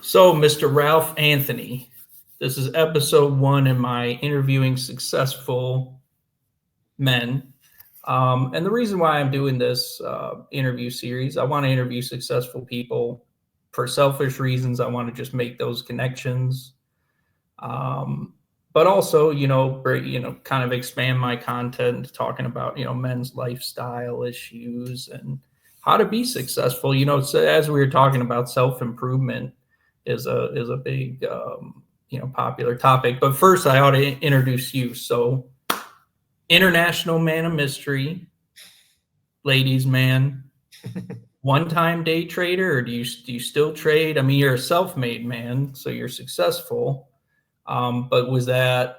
So, Mr. Ralph Anthony, this is episode one in my interviewing successful men. And the reason why I'm doing this interview series, I want to interview successful people for selfish reasons. I want to just make those connections. Um, but also, kind of expand my content talking about, men's lifestyle issues and how to be successful. So as we were talking about, self improvement is a big popular topic. But first, I ought to introduce you. So, international man of mystery, ladies man, one time day trader, or do you still trade? I mean, you're a self made man, so you're successful. But was that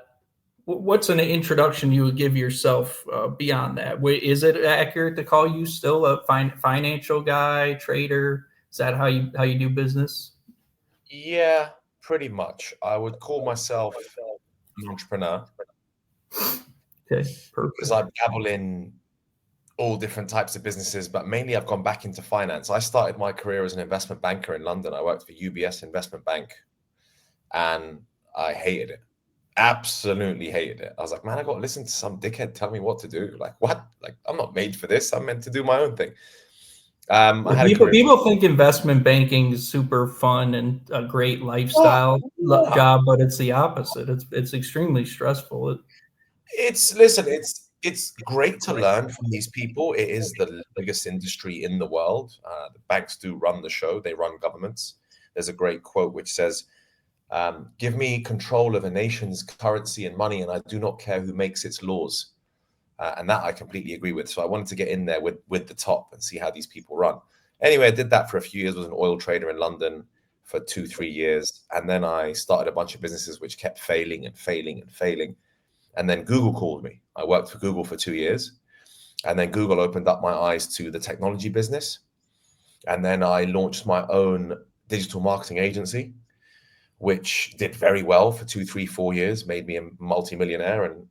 what's an introduction you would give yourself beyond that? Is it accurate to call you still a financial guy, trader? Is that how you do business? Yeah, pretty much. I would call myself an entrepreneur Okay, because perfect. I dabble in all different types of businesses, but mainly I've gone back into finance. I started my career as an investment banker in London. I worked for UBS Investment Bank and I hated it. Absolutely hated it. I was like, man, I got to listen to some dickhead tell me what to do. Like, what? Like, I'm not made for this. I'm meant to do my own thing. I Yeah, had a people career. people think investment banking is super fun and a great Oh, lifestyle no. job, but it's the opposite. It's extremely stressful. Listen, it's great to learn from these people. It is the biggest industry in the world. The banks do run the show. They run governments. There's a great quote which says, "Give me control of a nation's currency and money, and I do not care who makes its laws." And that I completely agree with. So I wanted to get in there with the top and see how these people run. Anyway, I did that for a few years. Was an oil trader in London for 2, 3 years, and then I started a bunch of businesses which kept failing and failing and failing. And then Google called me. I worked for Google for 2 years. And then Google opened up my eyes to the technology business. And then I launched my own digital marketing agency, which did very well for 2, 3, 4 years, made me a multimillionaire and,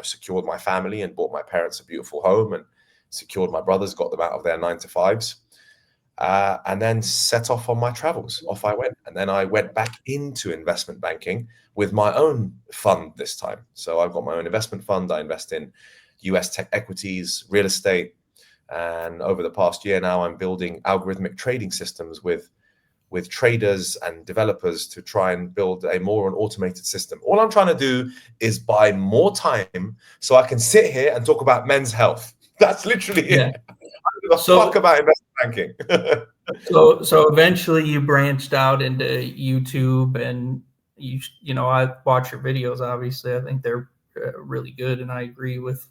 secured my family and bought my parents a beautiful home and secured my brothers, got them out of their 9 to 5s. And then set off on my travels. Off I went. And then I went back into investment banking with my own fund this time. So I've got my own investment fund. I invest in US tech equities, real estate. And over the past year now, I'm building algorithmic trading systems with traders and developers to try and build a more an automated system. All I'm trying to do is buy more time so I can sit here and talk about men's health. That's literally Yeah. it. I don't give a fuck So about investment banking. so eventually you branched out into YouTube, and I watch your videos. Obviously, I think they're really good, and I agree with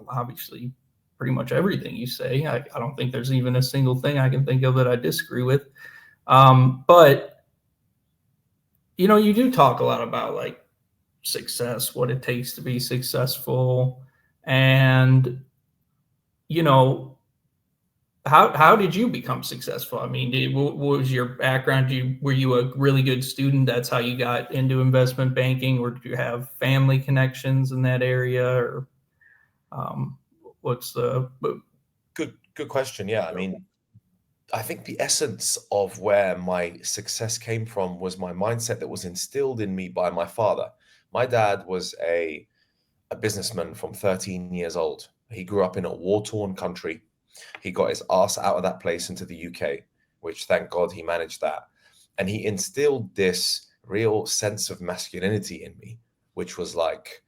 obviously pretty much everything you say. I don't think there's even a single thing I can think of that I disagree with. But you do talk a lot about like success, what it takes to be successful, and you know how did you become successful? I mean, what was your background? Were you a really good student? That's how you got into investment banking, or did you have family connections in that area, or um, what's the Good question. Yeah, I mean, I think the essence of where my success came from was my mindset that was instilled in me by my father. My dad was a businessman from 13 years old. He grew up in a war-torn country. He got his ass out of that place into the UK, which thank God he managed that. And he instilled this real sense of masculinity in me, which was like,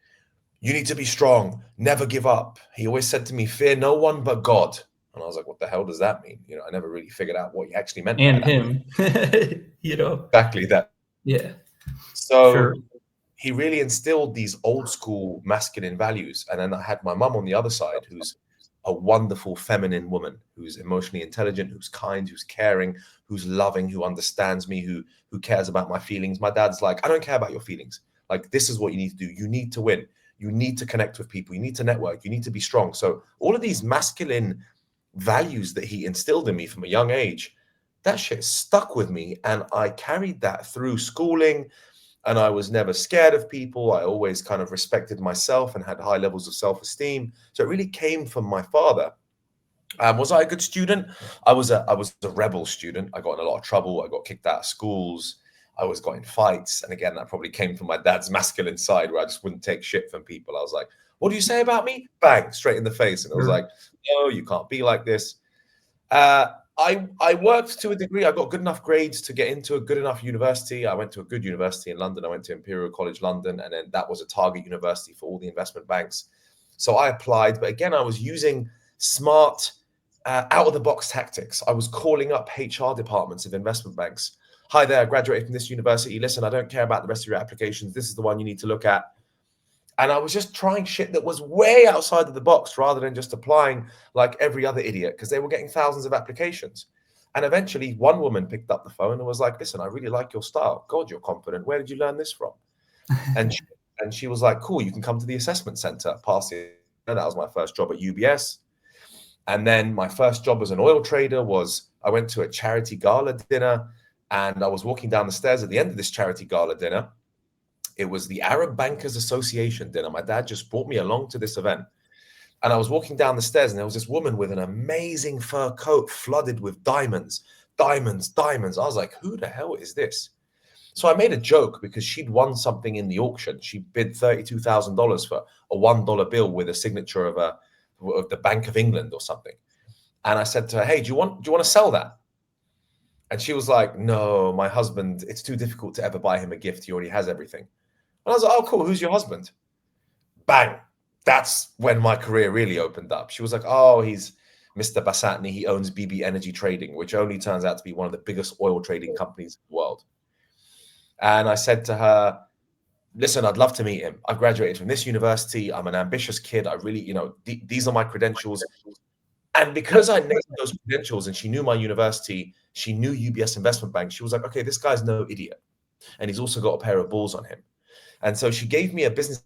you need to be strong, never give up. He always said to me, fear no one but God. And I was like, what the hell does that mean? I never really figured out what he actually meant by and that. him? you know, Exactly that. yeah, sure. So he really instilled these old school masculine values. And then I had my mum on the other side, who's a wonderful feminine woman, who's emotionally intelligent, who's kind, who's caring, who's loving, who understands me, who cares about my feelings. My dad's like, I don't care about your feelings. Like, this is what you need to do. You need to win. You need to connect with people. You need to network. You need to be strong. So all of these masculine values that he instilled in me from a young age, that shit stuck with me. And I carried that through schooling, and I was never scared of people. I always kind of respected myself and had high levels of self-esteem. So it really came from my father. Was I a good student? I was a rebel student. I got in a lot of trouble. I got kicked out of schools. I always got in fights. And again, that probably came from my dad's masculine side where I just wouldn't take shit from people. I was like, what do you say about me? Bang, straight in the face. And I was like, no, you can't be like this. I worked to a degree. I got good enough grades to get into a good enough university. I went to a good university in London. I went to Imperial College London, and then that was a target university for all the investment banks. So I applied, but again, I was using smart, out-of-the-box tactics. I was calling up HR departments of investment banks. Hi there, I graduated from this university. Listen, I don't care about the rest of your applications. This is the one you need to look at. And I was just trying shit that was way outside of the box rather than just applying like every other idiot because they were getting thousands of applications. And eventually one woman picked up the phone and was like, listen, I really like your style. God, you're confident. Where did you learn this from? And she was like, cool, you can come to the assessment center. Pass it. And that was my first job at UBS. And then my first job as an oil trader was I went to a charity gala dinner, and I was walking down the stairs at the end of this charity gala dinner. It was the Arab Bankers Association dinner. My dad just brought me along to this event. And I was walking down the stairs, and there was this woman with an amazing fur coat flooded with diamonds, diamonds, diamonds. I was like, who the hell is this? So I made a joke because she'd won something in the auction. She bid $32,000 for a $1 bill with a signature of the Bank of England or something. And I said to her, hey, do you want to sell that? And she was like, no, my husband, it's too difficult to ever buy him a gift. He already has everything. And I was like, oh, cool. Who's your husband? Bang. That's when my career really opened up. She was like, oh, he's Mr. Basatny. He owns BB Energy Trading, which only turns out to be one of the biggest oil trading companies in the world. And I said to her, listen, I'd love to meet him. I graduated from this university. I'm an ambitious kid. I really, these are my credentials. And because I named those credentials and she knew my university, she knew UBS Investment Bank, she was like, okay, this guy's no idiot. And he's also got a pair of balls on him. And so she gave me a business,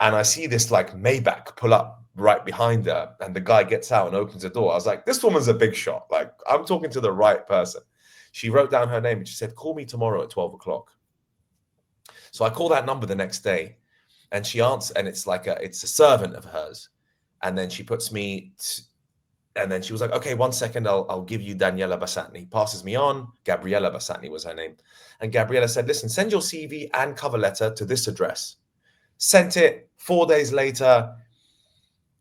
and I see this like Maybach pull up right behind her, and the guy gets out and opens the door. I was like, this woman's a big shot. Like, I'm talking to the right person. She wrote down her name and she said, call me tomorrow at 12 o'clock. So I call that number the next day, and she answers, and it's a servant of hers. And then she puts me, and then she was like, okay, 1 second, I'll give you Daniela Basatny. Passes me on. Gabriella Basatny was her name. And Gabriella said, listen, send your CV and cover letter to this address. Sent it. 4 days later,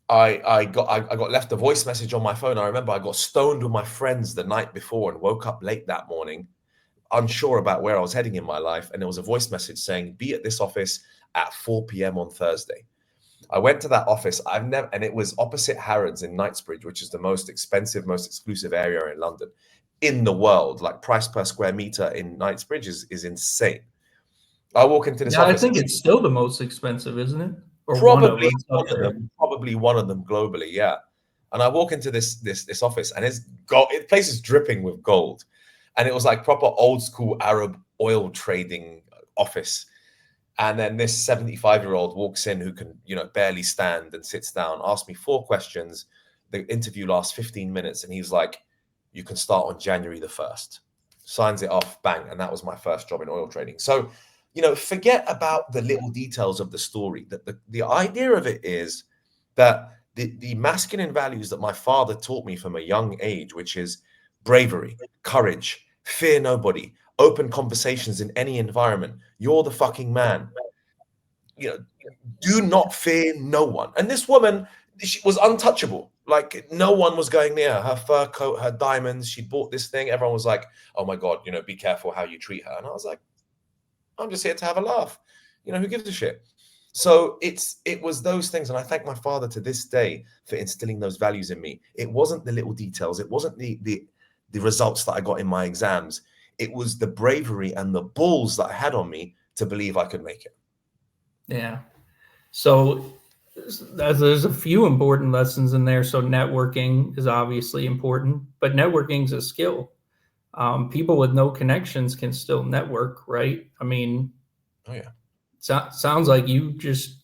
I got left a voice message on my phone. I remember I got stoned with my friends the night before and woke up late that morning, unsure about where I was heading in my life. And there was a voice message saying, be at this office at 4 p.m. on Thursday. I went to that office. And it was opposite Harrods in Knightsbridge, which is the most expensive, most exclusive area in London, in the world. Like, price per square meter in Knightsbridge is insane. I walk into this office. I think it's still the most expensive, isn't it? Or probably one of them globally, yeah. And I walk into this office, and it's gold. The place is dripping with gold, and it was like proper old school Arab oil trading office. And then this 75-year-old walks in who can, barely stand, and sits down, asks me 4 questions. The interview lasts 15 minutes, and he's like, you can start on January the 1st. Signs it off, bang. And that was my first job in oil trading. So, forget about the little details of the story. The idea of it is that the masculine values that my father taught me from a young age, which is bravery, courage, fear nobody, open conversations in any environment. You're the fucking man. Do not fear no one. And this woman, she was untouchable. Like, no one was going near her. Her fur coat, her diamonds. She bought this thing. Everyone was like, oh my God, be careful how you treat her. And I was like, I'm just here to have a laugh. Who gives a shit? So it was those things. And I thank my father to this day for instilling those values in me. It wasn't the little details. It wasn't the results that I got in my exams. It was the bravery and the balls that I had on me to believe I could make it. Yeah. So there's a few important lessons in there. So networking is obviously important, but networking is a skill. People with no connections can still network, right? I mean, oh yeah, sounds like you just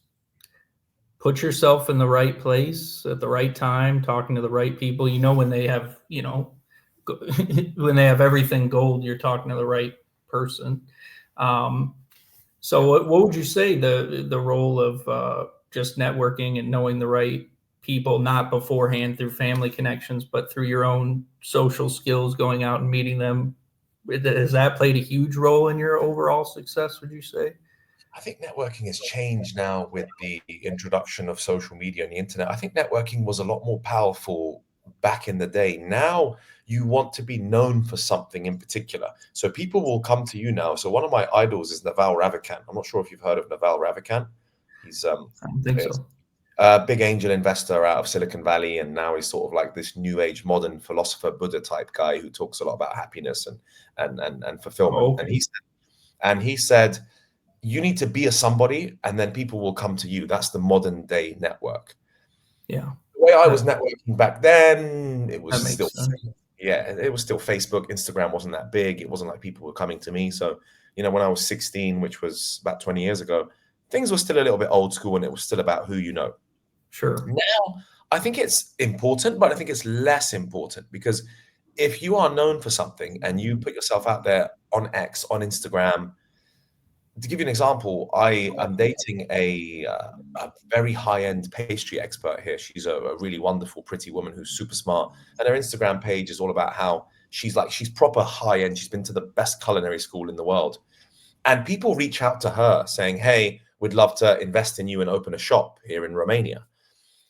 put yourself in the right place at the right time, talking to the right people. When they have, when they have everything gold, you're talking to the right person. So what would you say the role of just networking and knowing the right people, not beforehand through family connections, but through your own social skills, going out and meeting them? Has that played a huge role in your overall success, would you say? I think networking has changed now with the introduction of social media and the internet. I think networking was a lot more powerful back in the day. Now you want to be known for something in particular. So people will come to you now. So one of my idols is Naval Ravikant. I'm not sure if you've heard of Naval Ravikant. He's I don't think so. a big angel investor out of Silicon Valley, and now he's sort of like this new age modern philosopher Buddha type guy who talks a lot about happiness and fulfillment. Oh, okay. And he said you need to be a somebody and then people will come to you. That's the modern day network. Yeah. The way I was networking back then, it was That still, makes sense. yeah, it was still Facebook. Instagram wasn't that big. It wasn't like people were coming to me. So, when I was 16, which was about 20 years ago, things were still a little bit old school and it was still about who you know. Sure. Now, I think it's important, but I think it's less important because if you are known for something and you put yourself out there on X, on Instagram, to give you an example, I am dating a very high-end pastry expert here. She's a really wonderful, pretty woman who's super smart, and her Instagram page is all about how she's proper high-end. She's been to the best culinary school in the world, and people reach out to her saying, "Hey, we'd love to invest in you and open a shop here in Romania."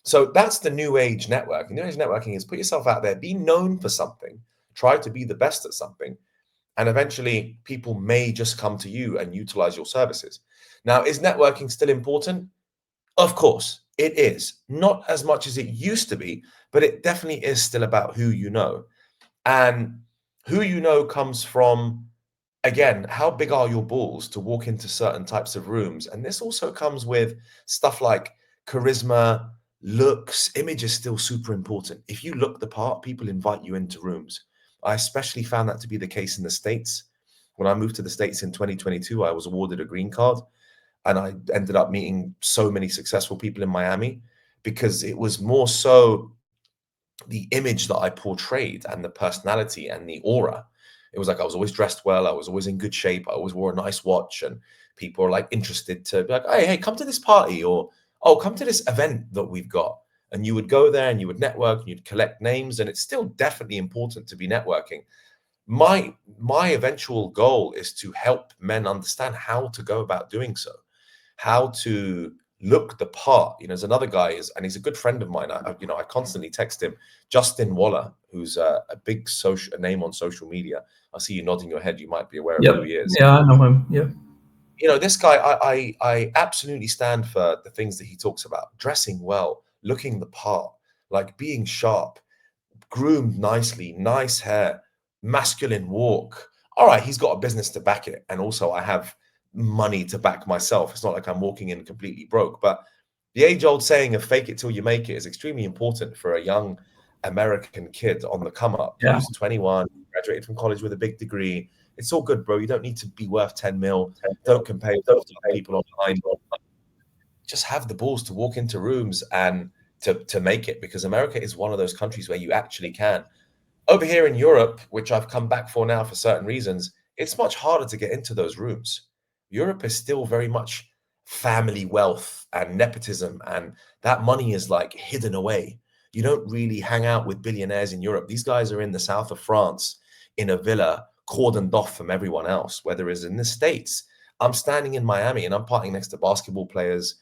So that's the new age networking. New age networking is put yourself out there, be known for something, try to be the best at something, and eventually people may just come to you and utilize your services. Now, is networking still important? Of course, it is. Not as much as it used to be, but it definitely is still about who you know. And who you know comes from, again, how big are your balls to walk into certain types of rooms? And this also comes with stuff like charisma, looks. Image is still super important. If you look the part, people invite you into rooms. I especially found that to be the case in the States. When I moved to the States in 2022, I was awarded a green card and I ended up meeting so many successful people in Miami because it was more so the image that I portrayed and the personality and the aura. It was like I was always dressed well, I was always in good shape, I always wore a nice watch, and people are like interested to be like, hey, come to this party, or oh, come to this event that we've got. And you would go there and you would network and you'd collect names, and it's still definitely important to be networking. My eventual goal is to help men understand how to go about doing so, how to look the part. There's another guy and he's a good friend of mine. I constantly text him, Justin Waller, who's a big social name on social media. I see you nodding your head. You might be aware of who Yep. he is. Yeah, I know him. Yep. This guy, I absolutely stand for the things that he talks about: dressing well, looking the part, like being sharp, groomed nicely, nice hair, masculine walk. All right, he's got a business to back it. And also I have money to back myself. It's not like I'm walking in completely broke. But the age-old saying of fake it till you make it is extremely important for a young American kid on the come up Yeah. who's 21, graduated from college with a big degree. It's all good, bro. You don't need to be worth 10 mil. Don't compare yourself to other people online. Just have the balls to walk into rooms and to make it, because America is one of those countries where you actually can. Over here in Europe, which I've come back for now for certain reasons, it's much harder to get into those rooms. Europe is still very much family wealth and nepotism, and that money is like hidden away. You don't really hang out with billionaires in Europe. These guys are in the south of France in a villa, cordoned off from everyone else, whether it's in the States. I'm standing in Miami and I'm partying next to basketball players,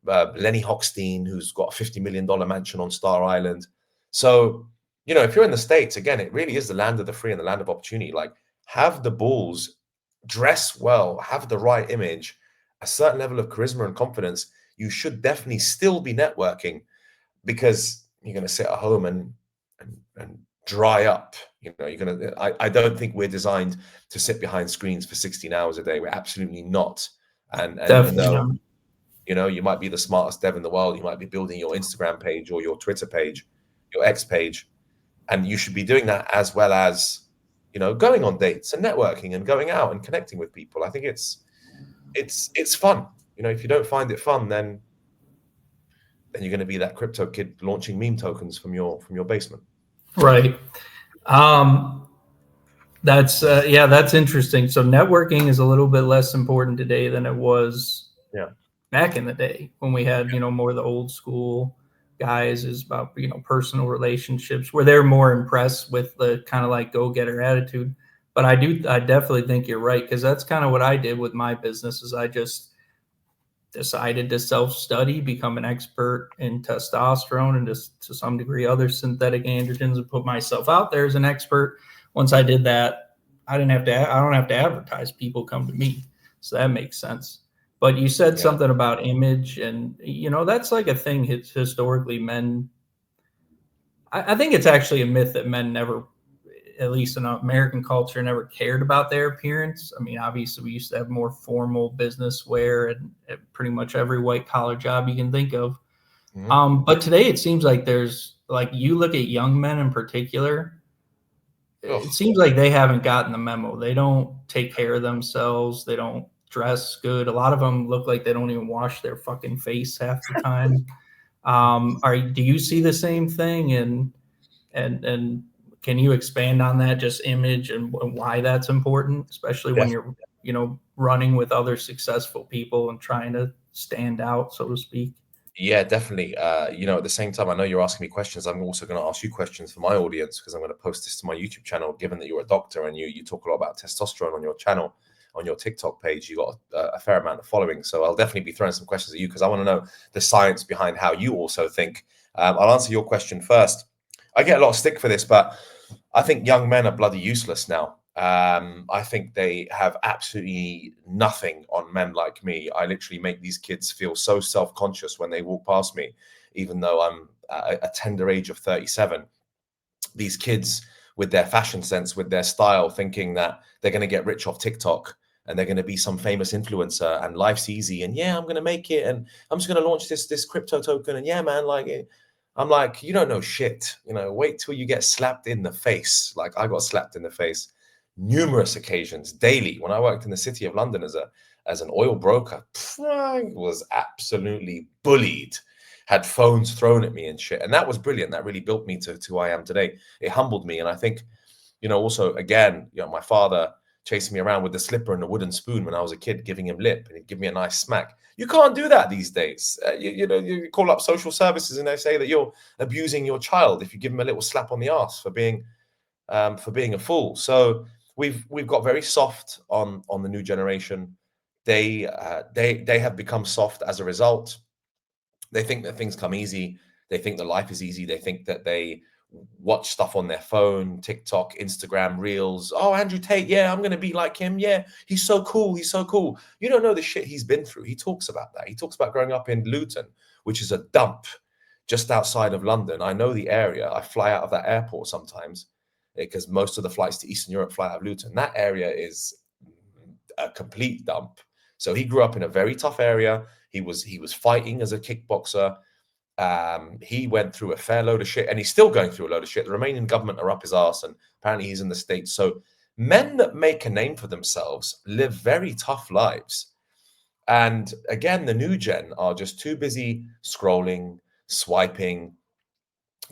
Lenny Hochstein, who's got a $50 million mansion on Star Island. So, if you're in the States, again, it really is the land of the free and the land of opportunity. Like, have the balls, dress well, have the right image, a certain level of charisma and confidence. You should definitely still be networking, because you're going to sit at home and dry up. You're going to, I don't think we're designed to sit behind screens for 16 hours a day. We're absolutely not. And even Definitely though, not. you might be the smartest dev in the world, you might be building your Instagram page or your Twitter page, your X page, and you should be doing that as well as, going on dates and networking and going out and connecting with people. I think it's fun. If you don't find it fun, then you're going to be that crypto kid launching meme tokens from your basement. Right. That's interesting. So networking is a little bit less important today than it was Yeah. back in the day when we had, more of the old school guys, is about, personal relationships, where they're more impressed with the kind of like go-getter attitude. But I definitely think you're right, because that's kind of what I did with my business. Is I just decided to self-study, become an expert in testosterone and just to some degree other synthetic androgens, and put myself out there as an expert. Once I did that, I don't have to advertise. People come to me. So that makes sense. But you said Yeah. something about image, and that's like a thing historically men. I think it's actually a myth that men never, at least in American culture, never cared about their appearance. I mean, obviously, we used to have more formal business wear and at pretty much every white collar job you can think of. Mhm. But today it seems like there's, like, you look at young men in particular, Ugh. it seems like they haven't gotten the memo. They don't take care of themselves. They don't dress good. A lot of them look like they don't even wash their fucking face half the time. Do you see the same thing? And can you expand on that, just image and why that's important, especially when you're running with other successful people and trying to stand out, so to speak? Yeah, definitely. At the same time, I know you're asking me questions. I'm also going to ask you questions for my audience because I'm going to post this to my YouTube channel. Given that you're a doctor and you talk a lot about testosterone on your channel, on your TikTok page, you got a fair amount of following. So I'll definitely be throwing some questions at you because I want to know the science behind how you also think. I'll answer your question first. I get a lot of stick for this, but I think young men are bloody useless now. I think they have absolutely nothing on men like me. I literally make these kids feel so self-conscious when they walk past me, even though I'm a tender age of 37. These kids with their fashion sense, with their style, thinking that they're going to get rich off TikTok and they're going to be some famous influencer and life's easy and yeah, I'm going to make it and I'm just going to launch this crypto token and yeah, man, like I'm like, you don't know shit. Wait till you get slapped in the face. Like I got slapped in the face numerous occasions daily when I worked in the city of London as an oil broker. I was absolutely bullied, had phones thrown at me and shit. And that was brilliant. That really built me to who I am today. It humbled me. And I think, also again, my father chasing me around with the slipper and the wooden spoon when I was a kid, giving him lip and he'd give me a nice smack. You can't do that these days. You call up social services and they say that you're abusing your child if you give him a little slap on the ass for being a fool. So we've got very soft on the new generation. They have become soft as a result. They think that things come easy. They think that life is easy. They think that they watch stuff on their phone, TikTok, Instagram, Reels. Oh, Andrew Tate, yeah, I'm going to be like him. Yeah, he's so cool. He's so cool. You don't know the shit he's been through. He talks about that. He talks about growing up in Luton, which is a dump just outside of London. I know the area. I fly out of that airport sometimes because most of the flights to Eastern Europe fly out of Luton. That area is a complete dump. So he grew up in a very tough area. He was fighting as a kickboxer. He went through a fair load of shit, and he's still going through a load of shit. The Romanian government are up his ass, and apparently he's in the States. So men that make a name for themselves live very tough lives. And again, the new gen are just too busy scrolling, swiping.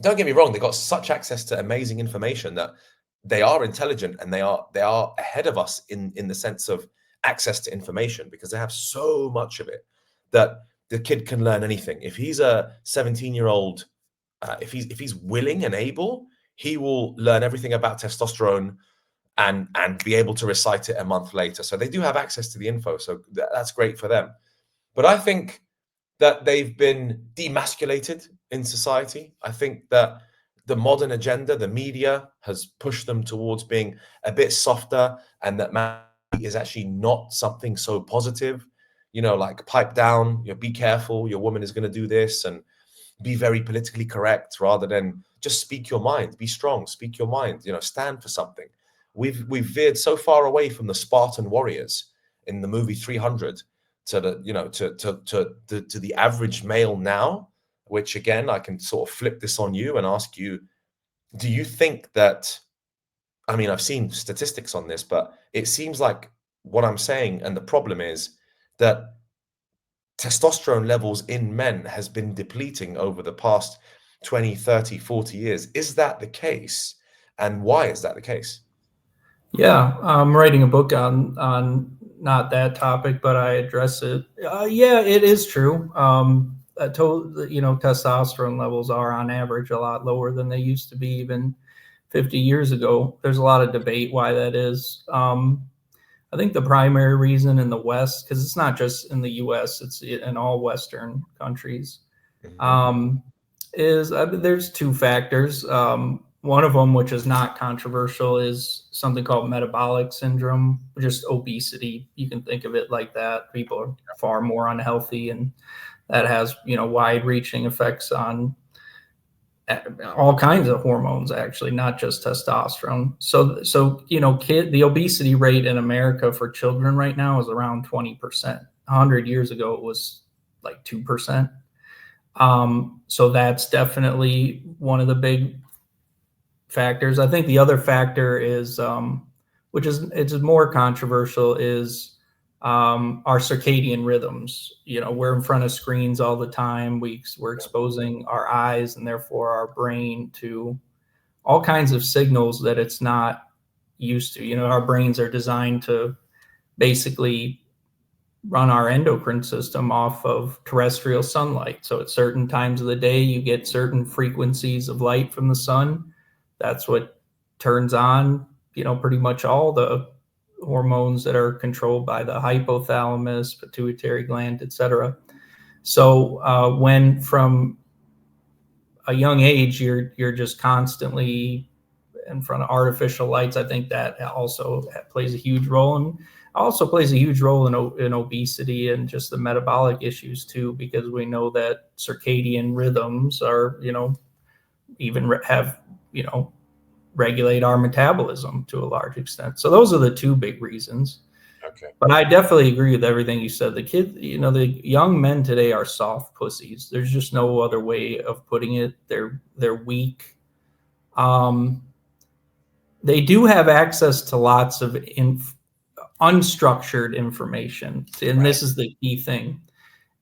Don't get me wrong, they got such access to amazing information that they are intelligent and they are ahead of us in the sense of access to information because they have so much of it that the kid can learn anything. If he's a 17-year-old, if he's willing and able, he will learn everything about testosterone and be able to recite it a month later. So they do have access to the info. So that's great for them. But I think that they've been demasculated in society. I think that the modern agenda, the media, has pushed them towards being a bit softer, and that masculinity is actually not something so positive. Like pipe down, be careful, your woman is going to do this, and be very politically correct rather than just speak your mind, be strong, speak your mind, stand for something. We've veered so far away from the Spartan warriors in the movie 300 to the average male now, which again, I can sort of flip this on you and ask you, do you think that, I mean, I've seen statistics on this, but it seems like what I'm saying, and the problem is that testosterone levels in men has been depleting over the past 20, 30, 40 years. Is that the case? And why is that the case? Yeah, I'm writing a book on not that topic, but I address it. Yeah, it is true. Testosterone levels are on average a lot lower than they used to be even 50 years ago. There's a lot of debate why that is. I think the primary reason in the West, because it's not just in the US, it's in all Western countries, um, is there's two factors. One of them, which is not controversial, is something called metabolic syndrome, just obesity. You can think of it like that. People are far more unhealthy, and that has, wide-reaching effects on all kinds of hormones, actually, not just testosterone. So the obesity rate in America for children right now is around 20%. 100 years ago, it was like 2%. So that's definitely one of the big factors. I think the other factor is, which is it's more controversial, is our circadian rhythms. We're in front of screens all the time. We're exposing our eyes and therefore our brain to all kinds of signals that it's not used to. Our brains are designed to basically run our endocrine system off of terrestrial sunlight. So at certain times of the day, you get certain frequencies of light from the sun. That's what turns on, pretty much all the hormones that are controlled by the hypothalamus, pituitary gland, etc. So when from a young age, you're just constantly in front of artificial lights, I think that also plays a huge role, and also plays a huge role in obesity and just the metabolic issues too, because we know that circadian rhythms are, even have, regulate our metabolism to a large extent. So those are the two big reasons. Okay. But I definitely agree with everything you said. The young men today are soft pussies. There's just no other way of putting it. They're weak. They do have access to lots of unstructured information. And Right. This is the key thing,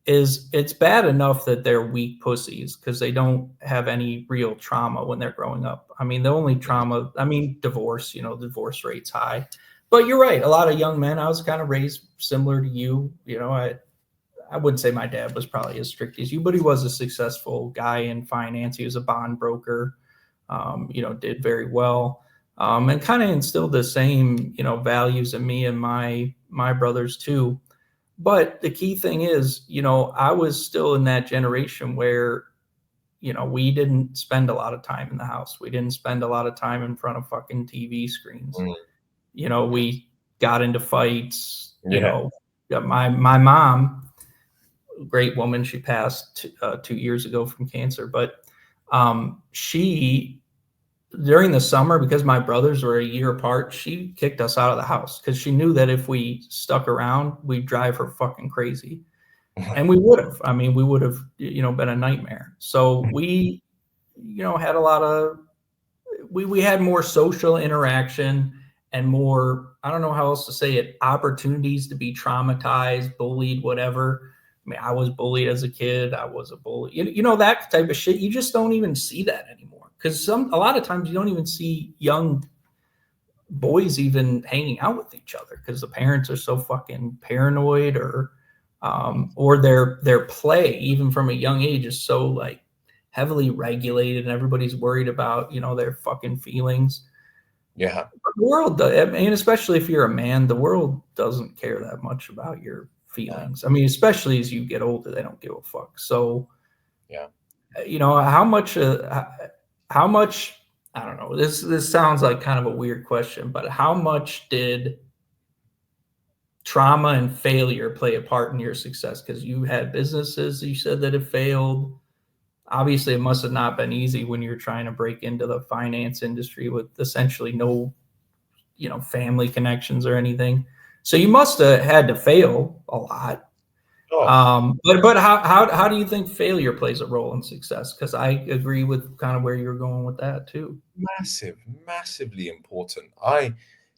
is it's bad enough that they're weak pussies because they don't have any real trauma when they're growing up. I mean, the only trauma, divorce, divorce rate's high. But you're right. A lot of young men, I was kind of raised similar to you. I wouldn't say my dad was probably as strict as you, but he was a successful guy in finance. He was a bond broker, did very well. And kind of instilled the same, values in me and my brothers too. But the key thing is, I was still in that generation where, we didn't spend a lot of time in the house. We didn't spend a lot of time in front of fucking TV screens. We got into fights. My mom, great woman, she passed 2 years ago from cancer, but she, during the summer, because my brothers were a year apart, she kicked us out of the house because she knew that if we stuck around, we'd drive her fucking crazy. And we would have. We would have, been a nightmare. So we, had a lot of, we had more social interaction and more, I don't know how else to say it, opportunities to be traumatized, bullied, whatever. I was bullied as a kid. I was a bully. That type of shit. You just don't even see that anymore. Because a lot of times you don't even see young boys even hanging out with each other because the parents are so fucking paranoid, or their play, even from a young age, is so like heavily regulated, and everybody's worried about their fucking feelings. Yeah. The world, especially if you're a man, the world doesn't care that much about your feelings. Especially as you get older, they don't give a fuck. So yeah, how much, I don't know, this sounds like kind of a weird question, but how much did trauma and failure play a part in your success? Because you had businesses, you said, that have failed. Obviously, it must have not been easy when you're trying to break into the finance industry with essentially no, family connections or anything. So you must have had to fail a lot. But how do you think failure plays a role in success? Because I agree with kind of where you're going with that too. Massively important.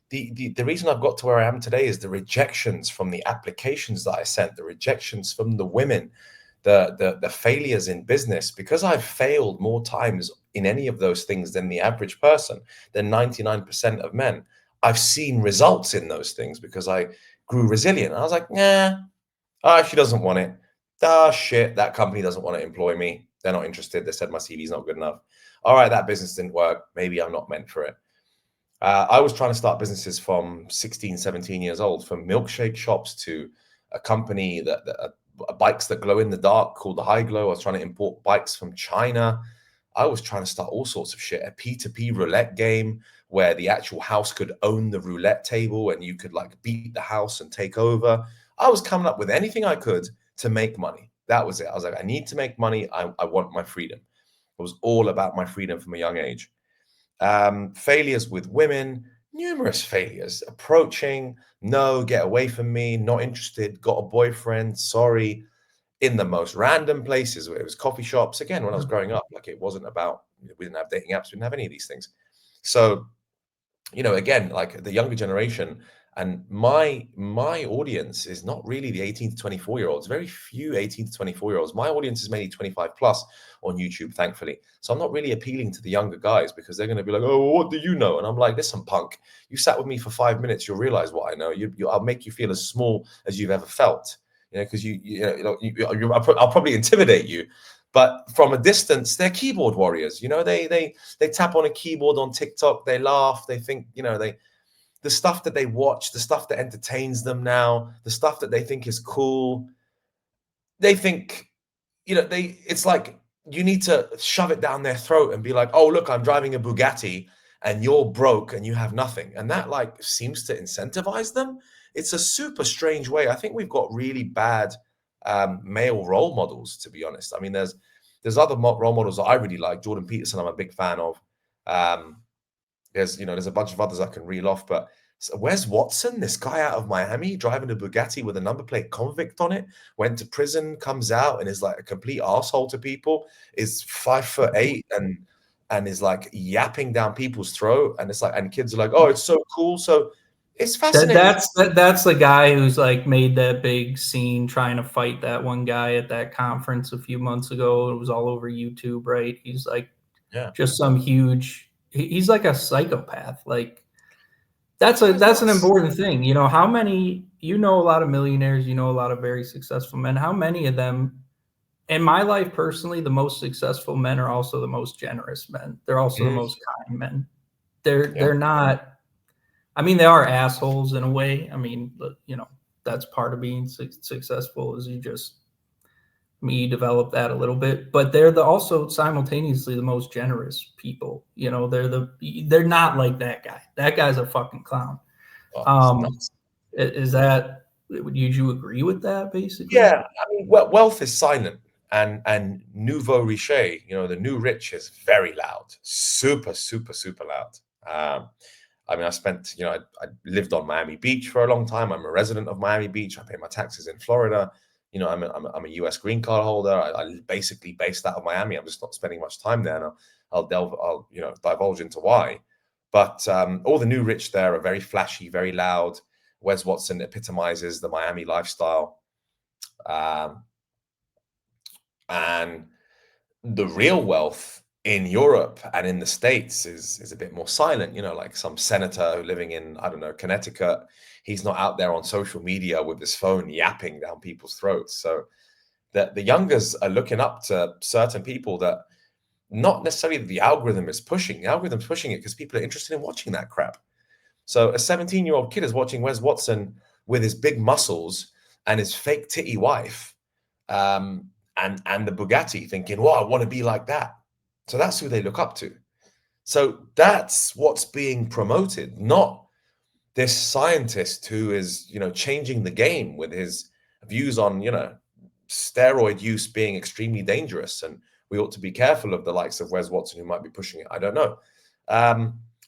The reason I've got to where I am today is the rejections from the applications that I sent, the rejections from the women, the failures in business, because I've failed more times in any of those things than the average person, than 99% of men. I've seen results in those things because I grew resilient. I was like, nah, she doesn't want it. Shit, that company doesn't want to employ me. They're not interested. They said my CV is not good enough. all right, that business didn't work. Maybe I'm not meant for it. I was trying to start businesses from 16, 17 years old, from milkshake shops to a company that bikes that glow in the dark called the High Glow. I was trying to import bikes from China. I was trying to start all sorts of shit. A P2P roulette game where the actual house could own the roulette table and you could like beat the house and take over. I was coming up with anything I could to make money. That was it. I was like, I need to make money. I want my freedom. It was all about my freedom from a young age. Failures with women, numerous failures, approaching, no, get away from me, not interested, got a boyfriend, sorry, in the most random places. It was coffee shops. Again, when I was growing up, like it wasn't about, we didn't have dating apps, we didn't have any of these things. So, again, like the younger generation and my audience is not really the 18 to 24 year olds. Very few 18 to 24 year olds. My audience is mainly 25 plus on YouTube, thankfully. So I'm not really appealing to the younger guys because they're going to be like, oh, well, what do you know? And I'm like, listen, punk, you sat with me for 5 minutes, you'll realize what I know. I'll make you feel as small as you've ever felt, because I'll probably intimidate you. But from a distance, they're keyboard warriors. They tap on a keyboard on TikTok, they laugh, they think, the stuff that they watch, the stuff that entertains them now, the stuff that they think is cool, they think, it's like you need to shove it down their throat and be like, oh, look, I'm driving a Bugatti and you're broke and you have nothing. And that like seems to incentivize them. It's a super strange way. I think we've got really bad male role models, to be honest. I mean, there's other role models that I really like. Jordan Peterson, I'm a big fan of. There's a bunch of others I can reel off, but where's Watson? This guy out of Miami driving a Bugatti with a number plate convict on it, went to prison, comes out and is like a complete asshole to people, is 5'8" and is like yapping down people's throat. And it's like, and kids are like, oh, it's so cool. So it's fascinating. That's the guy who's like made that big scene trying to fight that one guy at that conference a few months ago. It was all over YouTube, right? He's like, just some huge. He's like a psychopath. Like that's an important thing. How many? A lot of millionaires. A lot of very successful men. How many of them? In my life personally, the most successful men are also the most generous men. They're also the most kind men. They're not. I mean, they are assholes in a way. I mean, that's part of being successful is you develop that a little bit, but they're also simultaneously the most generous people. They're not like that guy. That guy's a fucking clown. Would you agree with that basically? Yeah. I mean, wealth is silent and nouveau riche, the new rich is very loud, super, super, super loud. I mean, I lived on Miami Beach for a long time. I'm a resident of Miami Beach. I pay my taxes in Florida. I'm a US green card holder. I basically based out of Miami. I'm just not spending much time there. And I'll divulge into why. But all the new rich there are very flashy, very loud. Wes Watson epitomizes the Miami lifestyle. And the real wealth in Europe and in the States is a bit more silent, like some senator living in, I don't know, Connecticut. He's not out there on social media with his phone yapping down people's throats. So the youngers are looking up to certain people that not necessarily the algorithm is pushing. The algorithm's pushing it because people are interested in watching that crap. So a 17-year-old kid is watching Wes Watson with his big muscles and his fake titty wife and the Bugatti thinking, well, I want to be like that. So that's who they look up to. So that's what's being promoted, not this scientist who is, changing the game with his views on, steroid use being extremely dangerous. And we ought to be careful of the likes of Wes Watson who might be pushing it. I don't know.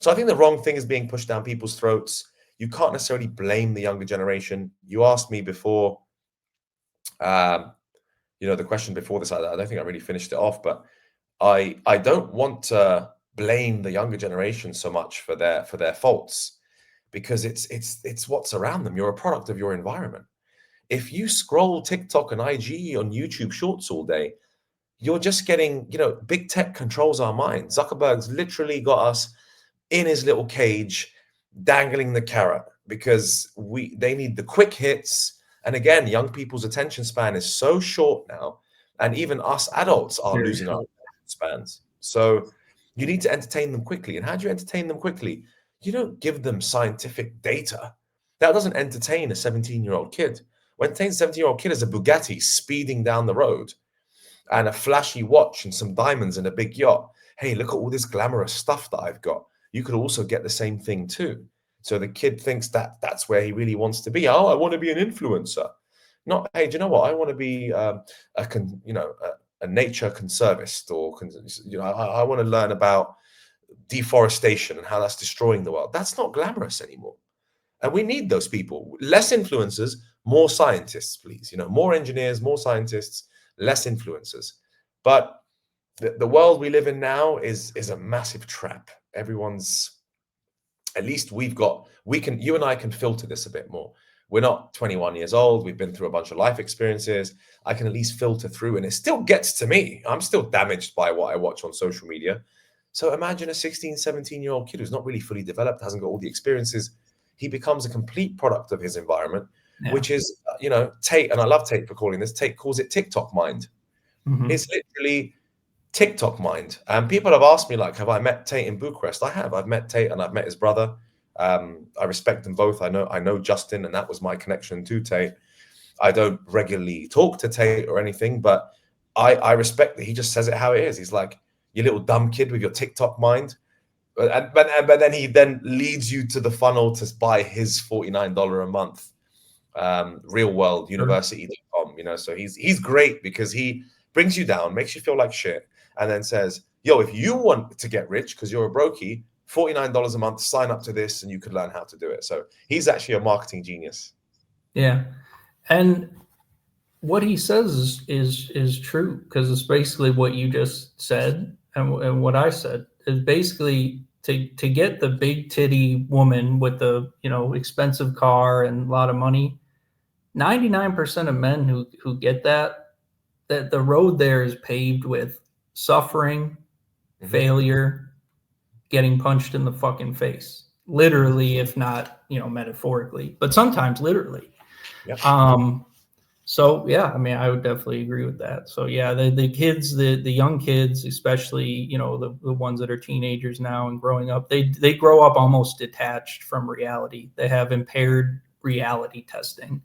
So I think the wrong thing is being pushed down people's throats. You can't necessarily blame the younger generation. You asked me before, the question before this, I don't think I really finished it off, but I don't want to blame the younger generation so much for their faults, because it's what's around them. You're a product of your environment. If you scroll TikTok and IG on YouTube Shorts all day, you're just getting, big tech controls our minds. Zuckerberg's literally got us in his little cage, dangling the carrot, because they need the quick hits. And again, young people's attention span is so short now, and even us adults are losing our spans. So You need to entertain them quickly. And how do you entertain them quickly? You don't give them scientific data. That doesn't entertain a 17-year-old kid. What entertains a 17-year-old kid is a Bugatti speeding down the road and a flashy watch and some diamonds and a big yacht. Hey, look at all this glamorous stuff that I've got. You could also get the same thing too. So the kid thinks that that's where he really wants to be. Oh, I want to be an influencer. Not, hey, do you know what? I want to be a nature conservist, or I want to learn about deforestation and how that's destroying the world. That's not glamorous anymore. And we need those people. Less influencers, more scientists, please. More engineers, more scientists, less influencers. But the world we live in now is a massive trap. Everyone's, at least you and I can filter this a bit more. We're not 21 years old. We've been through a bunch of life experiences. I can at least filter through, and it still gets to me. I'm still damaged by what I watch on social media. So imagine a 16, 17-year-old kid who's not really fully developed, hasn't got all the experiences. He becomes a complete product of his environment, which is, Tate, and I love Tate for calling this, Tate calls it TikTok mind. It's literally TikTok mind. And people have asked me, like, have I met Tate in Bucharest? I have. I've met Tate and I've met his brother. I respect them both. I know Justin, and that was my connection to Tate. I don't regularly talk to Tate or anything, but I respect that he just says it how it is. He's like, you little dumb kid with your TikTok mind. But then he then leads you to the funnel to buy his $49 a month real world university.com. So he's great because he brings you down, makes you feel like shit, and then says, yo, if you want to get rich because you're a brokey, $49 a month, sign up to this and you could learn how to do it. So he's actually a marketing genius. Yeah. And what he says is true, because it's basically what you just said and what I said is basically to get the big titty woman with the expensive car and a lot of money. 99% of men who get that the road there is paved with suffering, failure, getting punched in the fucking face, literally, if not metaphorically, but sometimes literally. Yep. So yeah, I mean, I would definitely agree with that. So yeah, the kids, the young kids, especially, the ones that are teenagers now and growing up, they grow up almost detached from reality. They have impaired reality testing.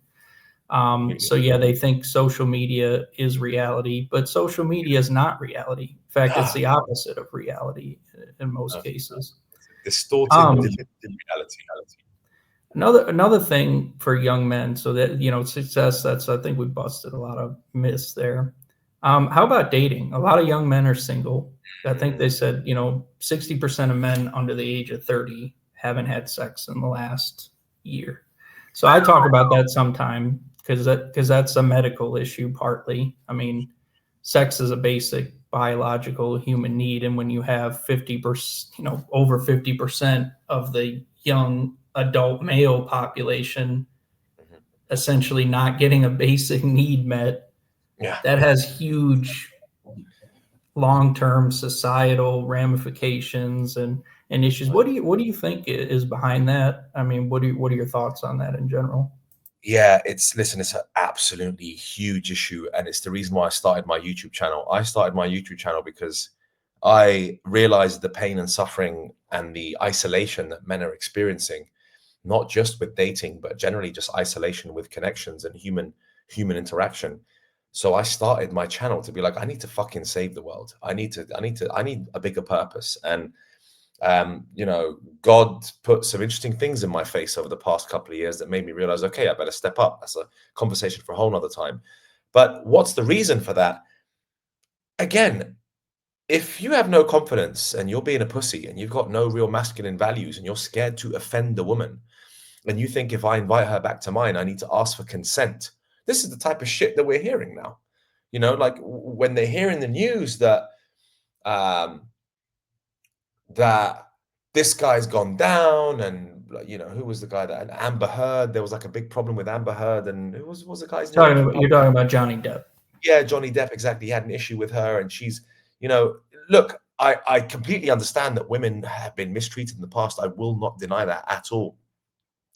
So yeah, they think social media is reality, but social media is not reality. In fact, it's the opposite of reality in most cases. Distorted reality. Another thing for young men, so that success. I think we busted a lot of myths there. How about dating? A lot of young men are single. I think they said 60% of men under the age of 30 haven't had sex in the last year. So I talk about that sometime because that's a medical issue partly. I mean, sex is a basic biological human need, and when you have 50%, over 50% of the young adult male population essentially not getting a basic need met, that has huge long-term societal ramifications and issues. What do you think is behind that? I mean, what are your thoughts on that in general? Yeah, it's an absolutely huge issue, and it's the reason why I started my YouTube channel. I started my YouTube channel because I realized the pain and suffering and the isolation that men are experiencing, not just with dating, but generally just isolation with connections and human interaction. So I started my channel to be like, I need to fucking save the world. I need a bigger purpose. And God put some interesting things in my face over the past couple of years that made me realize, okay, I better step up. That's a conversation for a whole nother time. But what's the reason for that? Again, if you have no confidence and you're being a pussy and you've got no real masculine values and you're scared to offend a woman, and you think if I invite her back to mine, I need to ask for consent. This is the type of shit that we're hearing now. Like when they hear in the news that that this guy's gone down, and who was the guy that Amber Heard? There was like a big problem with Amber Heard, and who was the guy's name? You're talking about Johnny Depp. Yeah, Johnny Depp, exactly. He had an issue with her, and she's, look, I completely understand that women have been mistreated in the past. I will not deny that at all.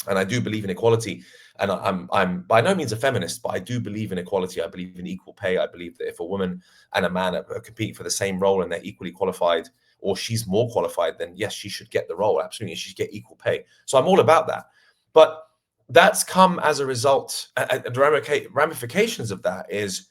And I do believe in equality. And I'm by no means a feminist, but I do believe in equality. I believe in equal pay. I believe that if a woman and a man are competing for the same role and they're equally qualified, or she's more qualified, then yes, she should get the role. Absolutely, she should get equal pay. So I'm all about that. But that's come as a result, the ramifications of that is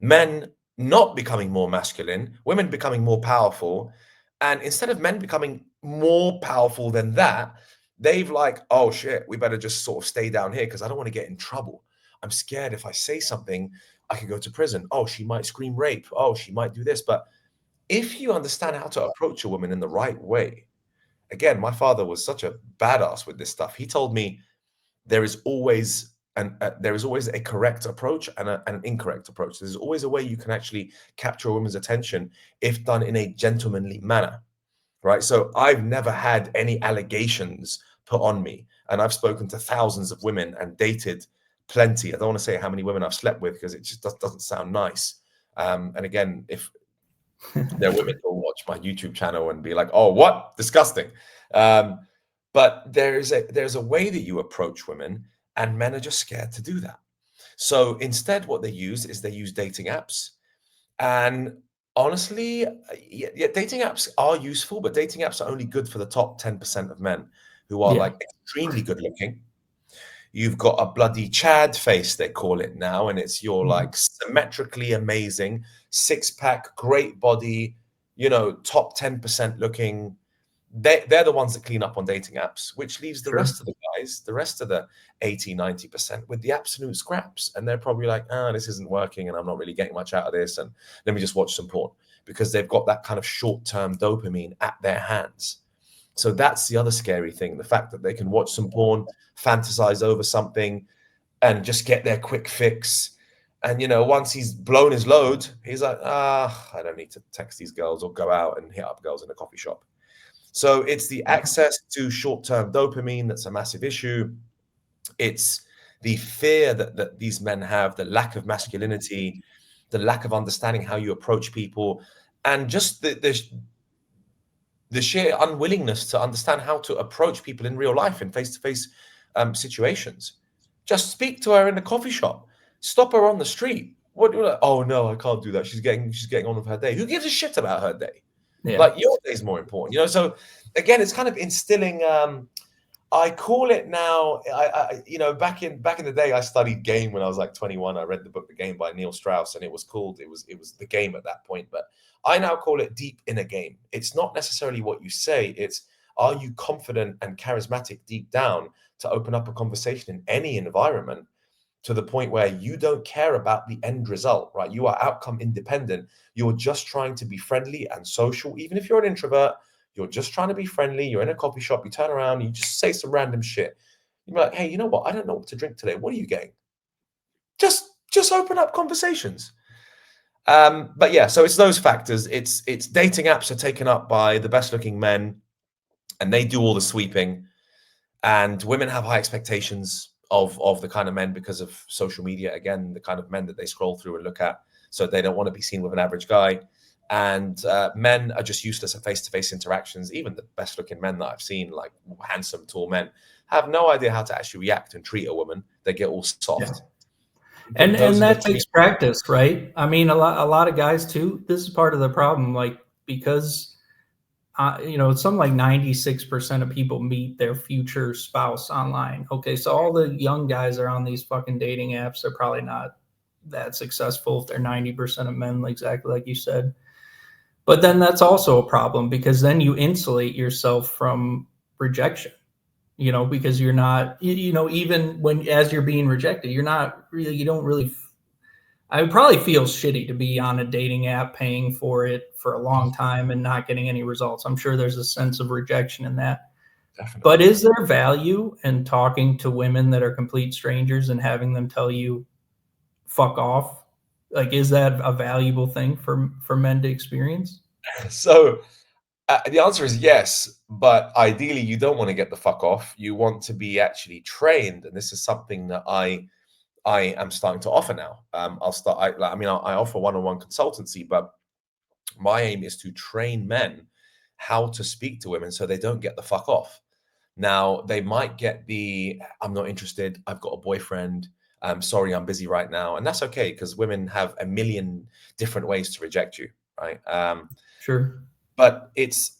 men not becoming more masculine, women becoming more powerful. And instead of men becoming more powerful than that, they've like, oh shit, we better just sort of stay down here because I don't want to get in trouble. I'm scared if I say something, I could go to prison. Oh, she might scream rape. Oh, she might do this. But if you understand how to approach a woman in the right way, again, my father was such a badass with this stuff. He told me there is always there is always a correct approach and an incorrect approach. There's always a way you can actually capture a woman's attention if done in a gentlemanly manner, right? So I've never had any allegations put on me, and I've spoken to thousands of women and dated plenty. I don't want to say how many women I've slept with because it just doesn't sound nice. And again, if there are women who will watch my YouTube channel and be like, "Oh, what? Disgusting." Um, but there's a way that you approach women, and men are just scared to do that. So instead, what they use is they use dating apps. And honestly, yeah, dating apps are useful, but dating apps are only good for the top 10% of men who are Yeah. like extremely good looking. You've got a bloody Chad face, they call it now, and it's your Mhm. like symmetrically amazing, six pack, great body, top 10% looking. They're the ones that clean up on dating apps, which leaves the Sure. rest of the guys, the rest of the 80-90% with the absolute scraps. And they're probably like, this isn't working and I'm not really getting much out of this. And let me just watch some porn because they've got that kind of short-term dopamine at their hands. So that's the other scary thing, the fact that they can watch some porn, fantasize over something, and just get their quick fix. And once he's blown his load, he's like, I don't need to text these girls or go out and hit up girls in a coffee shop. So it's the access to short-term dopamine that's a massive issue. It's the fear that these men have, the lack of masculinity, the lack of understanding how you approach people, and just the sheer unwillingness to understand how to approach people in real life in face-to-face situations. Just speak to her in the coffee shop. Stop her on the street. What? Oh no, I can't do that. She's getting on with her day. Who gives a shit about her day? Yeah. Like your day is more important. So again, it's kind of instilling. I call it now. Back in the day, I studied game when I was like 21. I read the book The Game by Neil Strauss, and it was The Game at that point. But I now call it deep inner game. It's not necessarily what you say. It's, are you confident and charismatic deep down to open up a conversation in any environment to the point where you don't care about the end result, right? You are outcome independent. You're just trying to be friendly and social. Even if you're an introvert, you're just trying to be friendly. You're in a coffee shop, you turn around, you just say some random shit. You're like, hey, you know what? I don't know what to drink today. What are you getting? Just open up conversations. But yeah, so it's those factors. It's dating apps are taken up by the best looking men, and they do all the sweeping. And women have high expectations of the kind of men because of social media. Again, the kind of men that they scroll through and look at, so they don't want to be seen with an average guy. And men are just useless at face-to-face interactions. Even the best-looking men that I've seen, like handsome, tall men, have no idea how to actually react and treat a woman. They get all Yeah. soft. And But those are the that three. takes practice, right? I mean, a lot of guys too. This is part of the problem, like because it's something like 96% of people meet their future spouse online. Okay, so all the young guys are on these fucking dating apps. They're probably not that successful if they're 90% of men, exactly like you said. But then that's also a problem because then you insulate yourself from rejection, because you're not, even when as you're being rejected, you don't really. I would probably feel shitty to be on a dating app paying for it for a long time and not getting any results. I'm sure there's a sense of rejection in that. Definitely. But is there value in talking to women that are complete strangers and having them tell you fuck off? Like, is that a valuable thing for men to experience? So the answer is yes, but ideally you don't want to get the fuck off. You want to be actually trained, and this is something that I am starting to offer now. I offer one-on-one consultancy, but my aim is to train men how to speak to women so they don't get the fuck off. Now, they might get the, I'm not interested, I've got a boyfriend, I'm sorry, I'm busy right now. And that's okay because women have a million different ways to reject you, right? Sure. But it's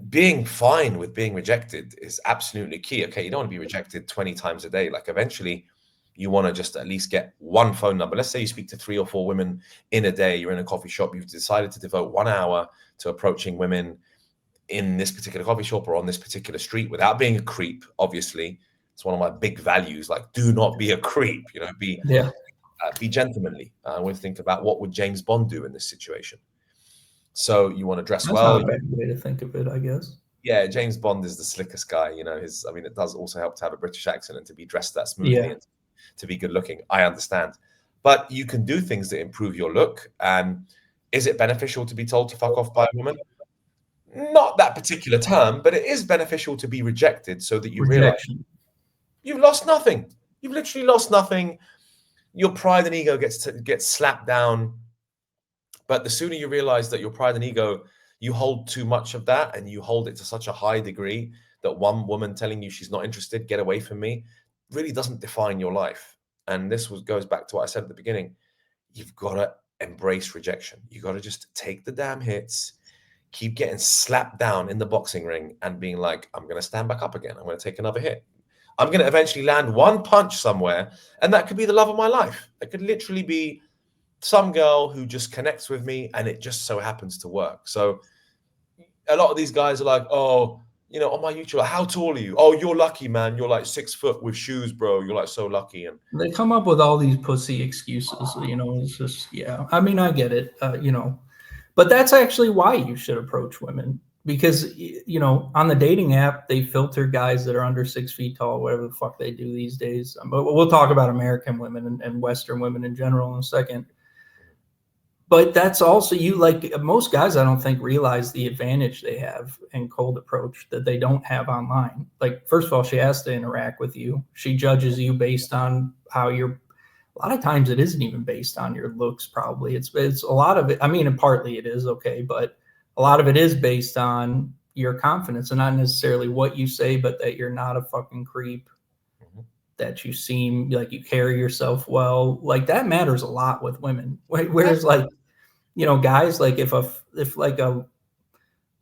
being fine with being rejected is absolutely key. Okay, you don't want to be rejected 20 times a day. Like eventually you want to just at least get one phone number. Let's say you speak to 3 or 4 women in a day, you're in a coffee shop, you've decided to devote 1 hour to approaching women in this particular coffee shop or on this particular street without being a creep. Obviously, it's one of my big values. Like, do not be a creep. You know, be gentlemanly. We think about what would James Bond do in this situation. So you want to dress That's well. not a bad way to think of it, I guess. Yeah, James Bond is the slickest guy. You know, I mean, it does also help to have a British accent and to be dressed that smoothly Yeah. and to be good looking. I understand. But you can do things that improve your look. And is it beneficial to be told to fuck off by a woman? Not that particular term, but it is beneficial to be rejected so that you realize Rejection. you've lost nothing. You've literally lost nothing. Your pride and ego gets slapped down. But the sooner you realize that your pride and ego, you hold too much of that and you hold it to such a high degree that one woman telling you she's not interested, get away from me, really doesn't define your life. And goes back to what I said at the beginning. You've got to embrace rejection. You got to just take the damn hits, keep getting slapped down in the boxing ring and being like, I'm going to stand back up again. I'm going to take another hit. I'm going to eventually land one punch somewhere. And that could be the love of my life. It could literally be some girl who just connects with me and it just so happens to work. So a lot of these guys are like, oh, you know, on my YouTube, like, how tall are you? Oh, you're lucky, man. You're like 6 foot with shoes, bro. You're like so lucky. And They come up with all these pussy excuses, you know, it's just, yeah. I mean, I get it, you know, but that's actually why you should approach women because, you know, on the dating app, they filter guys that are under 6 feet tall, whatever the fuck they do these days. But we'll talk about American women and Western women in general in a second. But that's also like most guys, I don't think realize the advantage they have in cold approach that they don't have online. Like, first of all, she has to interact with you. She judges you based on how you're. A lot of times it isn't even based on your looks. Probably it's a lot of it. I mean, and partly it is okay, but a lot of it is based on your confidence and not necessarily what you say, but that you're not a fucking creep, that you seem like you carry yourself well. Like that matters a lot with women. Whereas like, you know, guys, like if like an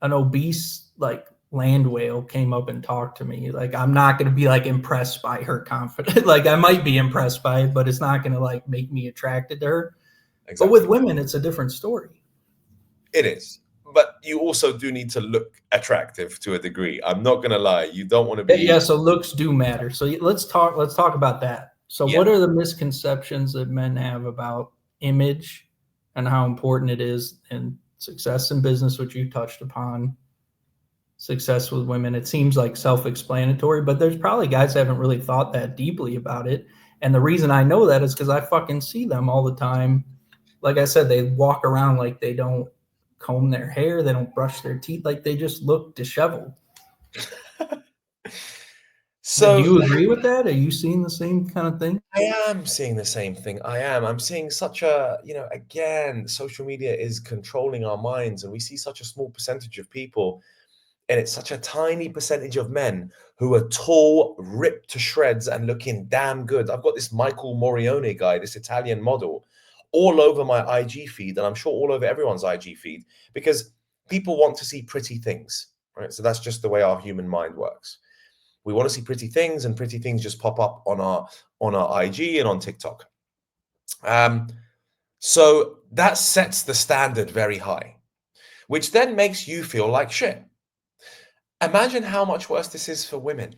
obese like land whale came up and talked to me, like I'm not going to be like impressed by her confidence. Like I might be impressed by it, but it's not going to like make me attracted to her. Exactly. But with women, it's a different story. It is. But you also do need to look attractive to a degree. I'm not going to lie. You don't want to be. Yeah, so looks do matter. So let's talk about that. So what are the misconceptions that men have about image and how important it is in success in business, which you touched upon, success with women? It seems like self-explanatory, but there's probably guys that haven't really thought that deeply about it. And the reason I know that is because I fucking see them all the time. Like I said, they walk around like they don't comb their hair, they don't brush their teeth, like they just look disheveled. So do you agree with that? Are you seeing the same kind of thing? I am seeing the same thing. I'm seeing such a, you know, again, social media is controlling our minds and we see such a small percentage of people and it's such a tiny percentage of men who are tall, ripped to shreds and looking damn good. I've got this Michael Morione guy, this Italian model, all over my IG feed, and I'm sure all over everyone's IG feed, because people want to see pretty things, right? So that's just the way our human mind works. We want to see pretty things, and pretty things just pop up on our IG and on TikTok. So that sets the standard very high, which then makes you feel like shit. Imagine how much worse this is for women.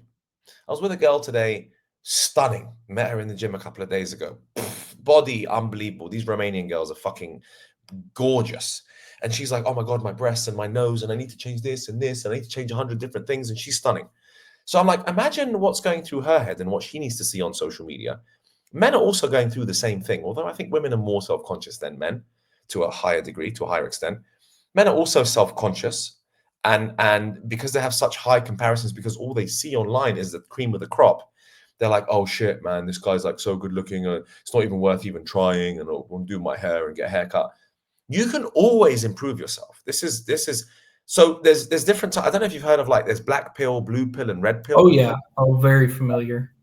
I was with a girl today, stunning. Met her in the gym a couple of days ago. Body unbelievable. These Romanian girls are fucking gorgeous. And she's like, oh my God, my breasts and my nose, and I need to change this and this, and I need to change 100 different things. And she's stunning. So I'm like, imagine what's going through her head and what she needs to see on social media. Men are also going through the same thing, although I think women are more self-conscious than men to a higher degree, to a higher extent. Men are also self-conscious. And because they have such high comparisons, because all they see online is the cream of the crop, they're like, oh shit, man, this guy's like so good looking, it's not even worth even trying, and I'll do my hair and get a haircut. You can always improve yourself. This is so there's different. I don't know if you've heard of, like, there's black pill, blue pill, and red pill. Oh yeah, oh, very familiar.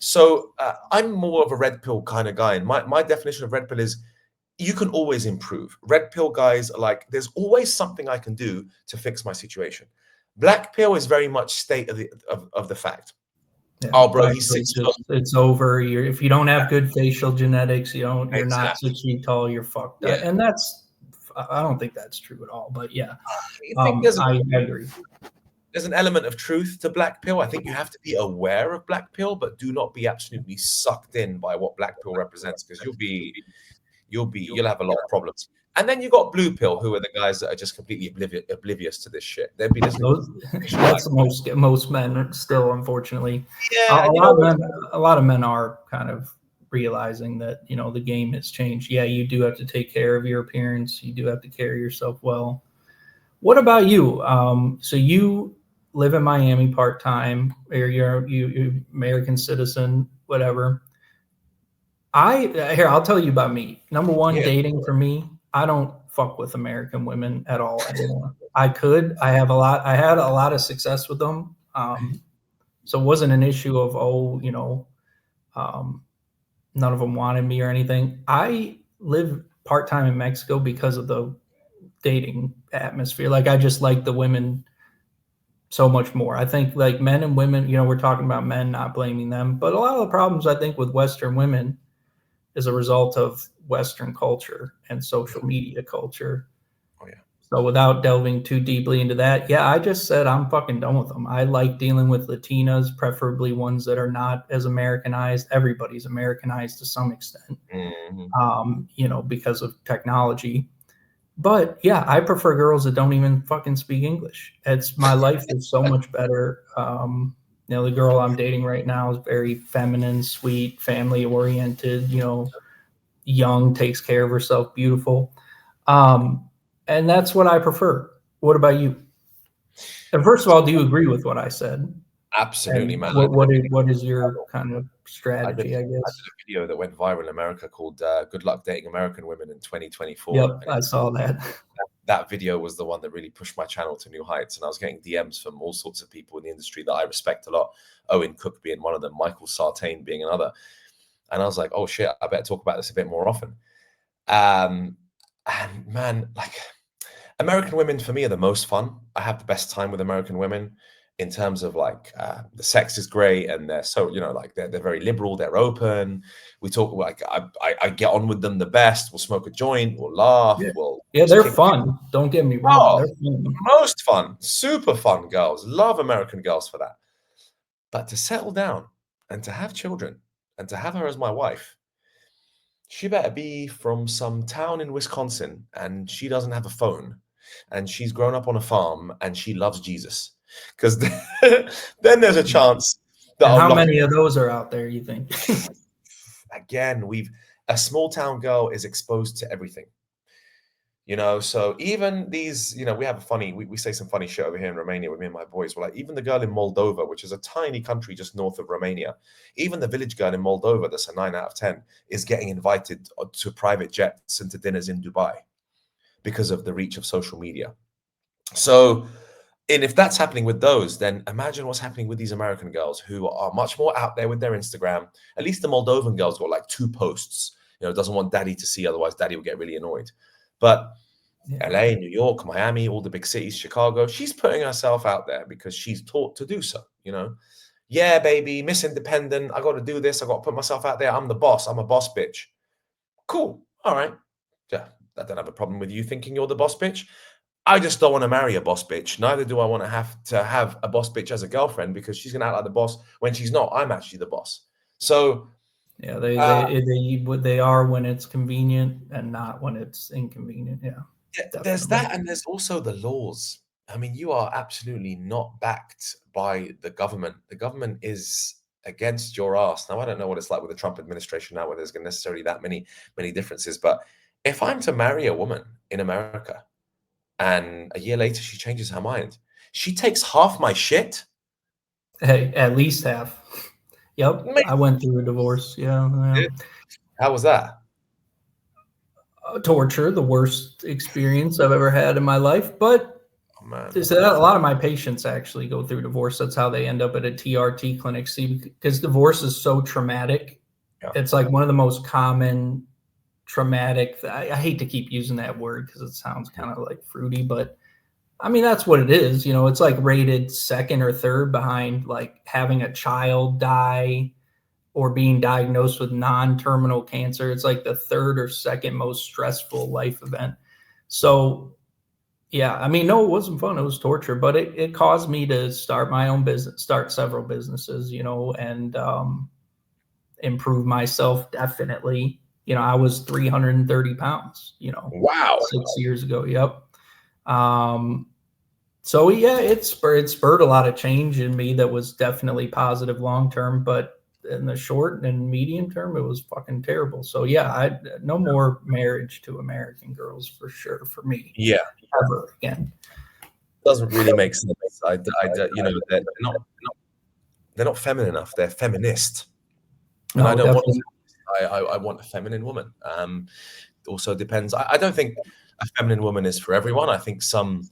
So I'm more of a red pill kind of guy, and my definition of red pill is you can always improve. Red pill guys are like, there's always something I can do to fix my situation. Black pill is very much state of the fact. Yeah, Oh, bro, black he's pill 6 foot. it's over. If you don't have good facial genetics, you're not Exactly. 6 feet tall. You're fucked. Yeah. And I don't think that's true at all. But yeah, I think I agree. there's an element of truth to black pill. I think you have to be aware of black pill, but do not be absolutely sucked in by what black pill represents, because you'll have a lot of problems. And then you got blue pill, who are the guys that are just completely oblivious to this shit. They'd be listening to That's most men still, unfortunately. yeah, and you know what? A lot of men are kind of realizing that the game has changed. Yeah, you do have to take care of your appearance. You do have to carry yourself well. What about you? So you live in Miami part time, or you're American citizen, whatever. I'll tell you about me. Number one, Yeah. dating for me, I don't fuck with American women at all anymore. I had a lot of success with them. So it wasn't an issue of, none of them wanted me or anything. I live part-time in Mexico because of the dating atmosphere. Like, I just like the women so much more. I think, like, men and women, we're talking about men, not blaming them, but a lot of the problems I think with Western women is a result of Western culture and social media culture. Oh, yeah. So without delving too deeply into that, yeah, I just said I'm fucking done with them. I like dealing with Latinas, preferably ones that are not as Americanized. Everybody's Americanized to some extent, because of technology. But yeah, I prefer girls that don't even fucking speak English. My life is so much better. The girl I'm dating right now is very feminine, sweet, family oriented, young, takes care of herself, beautiful. And that's what I prefer. What about you? And first of all, do you agree with what I said? Absolutely, And man. what is your kind of strategy, I I did guess? a video that went viral in America called "Good Luck Dating American Women in 2024." Yep, And I saw that. that video was the one that really pushed my channel to new heights. And I was getting DMs from all sorts of people in the industry that I respect a lot. Owen Cook being one of them, Michael Sartain being another. And I was like, oh shit, I better talk about this a bit more often. And man, like, American women for me are the most fun. I have the best time with American women in terms of, like, the sex is great, and they're so, like, they're very liberal, they're open. We talk, like, I get on with them the best. We'll smoke a joint, we'll laugh, Yeah, we'll they're kick. fun. Don't get me wrong. Oh, They're fun. most fun, super fun girls. Love American girls for that. But to settle down and to have children and to have her as my wife, she better be from some town in Wisconsin and she doesn't have a phone and she's grown up on a farm and she loves Jesus. Because then there's a chance that And I'll how lock. many of those are out there, you think? Again, a small town girl is exposed to everything. So even these, we have we say some funny shit over here in Romania with me and my boys. We're like, even the girl in Moldova, which is a tiny country just north of Romania, even the village girl in Moldova, that's a 9 out of 10, is getting invited to private jets and to dinners in Dubai because of the reach of social media. So, and if that's happening with those, then imagine what's happening with these American girls who are much more out there with their Instagram. At least the Moldovan girl's got like 2 posts, doesn't want daddy to see, otherwise daddy will get really annoyed. But Yeah. LA, New York, Miami, all the big cities, Chicago, she's putting herself out there because she's taught to do so, Yeah, baby, Miss Independent, I got to do this. I got to put myself out there. I'm the boss. I'm a boss bitch. Cool. All right. Yeah, I don't have a problem with you thinking you're the boss bitch. I just don't want to marry a boss bitch. Neither do I want to have a boss bitch as a girlfriend, because she's going to act like the boss when she's not. I'm actually the boss. So yeah, they are when it's convenient and not when it's inconvenient. Yeah, there's definitely. that, and there's also the laws. I mean, you are absolutely not backed by the government. The government is against your ass. Now, I don't know what it's like with the Trump administration now, where there's necessarily that many differences. But if I'm to marry a woman in America and a year later she changes her mind, she takes half my shit. Hey, at least half. Yep, I went through a divorce. Yeah. How was that? Torture, the worst experience I've ever had in my life. But Oh, man. a lot of my patients actually go through divorce. That's how they end up at a TRT clinic. See, because divorce is so traumatic. Yeah. It's like one of the most common traumatic. I hate to keep using that word because it sounds kind of like fruity, but I mean, that's what it is. It's like rated second or third behind like having a child die or being diagnosed with non-terminal cancer. It's like the third or second most stressful life event. So yeah, I mean, no, it wasn't fun. It was torture, but it caused me to start my own business, start several businesses, and improve myself definitely. I was 330 pounds, Wow. 6 years ago. Yep. So yeah, it spurred a lot of change in me that was definitely positive long term, but in the short and medium term, it was fucking terrible. So yeah, no more marriage to American girls for sure for me. Yeah. Ever again. Doesn't really make sense. They're not feminine enough. They're feminist, and No, I don't want. definitely. I want a feminine woman. Also depends. I don't think a feminine woman is for everyone. I think some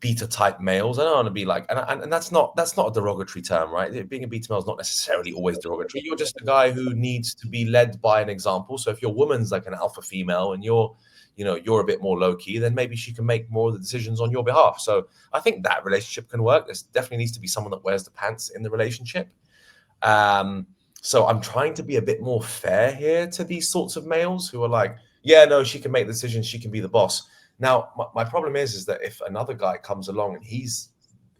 beta type males. I don't want to be like, and that's not a derogatory term, right? Being a beta male is not necessarily always derogatory. You're just a guy who needs to be led by an example. So if your woman's like an alpha female and you're a bit more low key, then maybe she can make more of the decisions on your behalf. So I think that relationship can work. There definitely needs to be someone that wears the pants in the relationship. So I'm trying to be a bit more fair here to these sorts of males who are like, yeah, no, she can make the decisions, she can be the boss. Now, my problem is that if another guy comes along and he's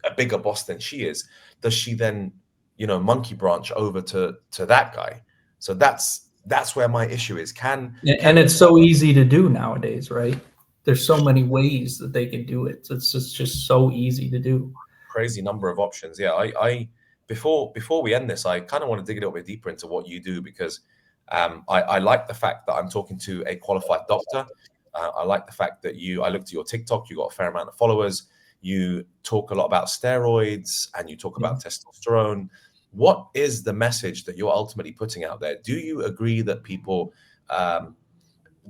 a bigger boss than she is, does she then, monkey branch over to that guy? So that's where my issue is. And it's so easy to do nowadays, right? There's so many ways that they can do it. It's just so easy to do. Crazy number of options. Yeah, I before we end this, I kind of want to dig a little bit deeper into what you do because I like the fact that I'm talking to a qualified doctor. I like the fact that I looked at your TikTok, you got a fair amount of followers. You talk a lot about steroids and you talk about testosterone. What is the message that you're ultimately putting out there? Do you agree that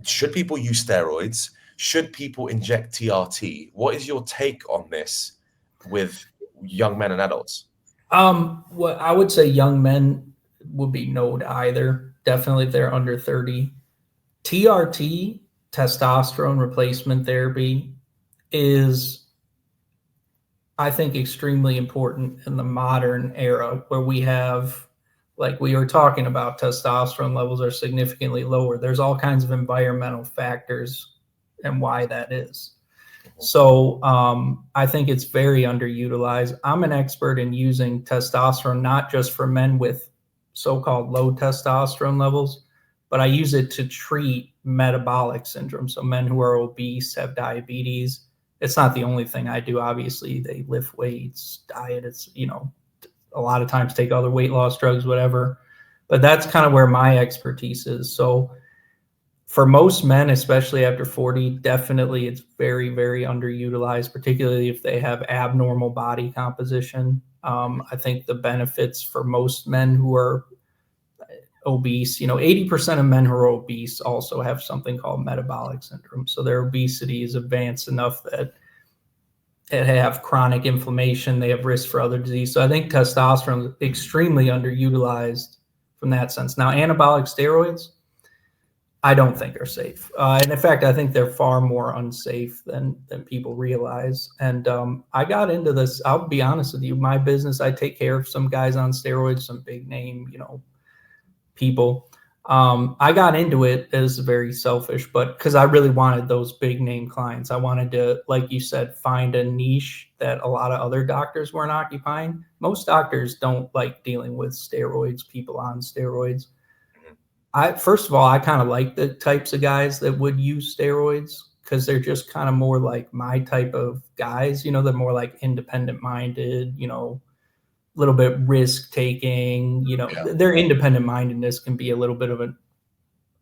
should people use steroids? Should people inject TRT? What is your take on this with young men and adults? What I would say young men would be no to either. Definitely if they're under 30. TRT, testosterone replacement therapy, is, I think, extremely important in the modern era where we have, like we were talking about, testosterone levels are significantly lower. There's all kinds of environmental factors and why that is. So I think it's very underutilized. I'm an expert in using testosterone, not just for men with so-called low testosterone levels, but I use it to treat metabolic syndrome. So men who are obese, have diabetes. It's not the only thing I do. Obviously, they lift weights, diet. It's, a lot of times take other weight loss drugs, whatever. But that's kind of where my expertise is. So for most men, especially after 40, definitely it's very, very underutilized, particularly if they have abnormal body composition. I think the benefits for most men who are obese, 80% of men who are obese also have something called metabolic syndrome. So their obesity is advanced enough that they have chronic inflammation, they have risk for other disease. So I think testosterone is extremely underutilized from that sense. Now, anabolic steroids, I don't think are safe. And in fact, I think they're far more unsafe than people realize. And I got into this, I'll be honest with you, my business, I take care of some guys on steroids, some big name, people. I got into it as very selfish, but because I really wanted those big name clients. I wanted to, like you said, find a niche that a lot of other doctors weren't occupying. Most doctors don't like dealing with steroids, people on steroids. First of all, I kind of like the types of guys that would use steroids because they're just kind of more like my type of guys. They're more like independent minded, little bit risk taking, their independent mindedness can be a little bit of a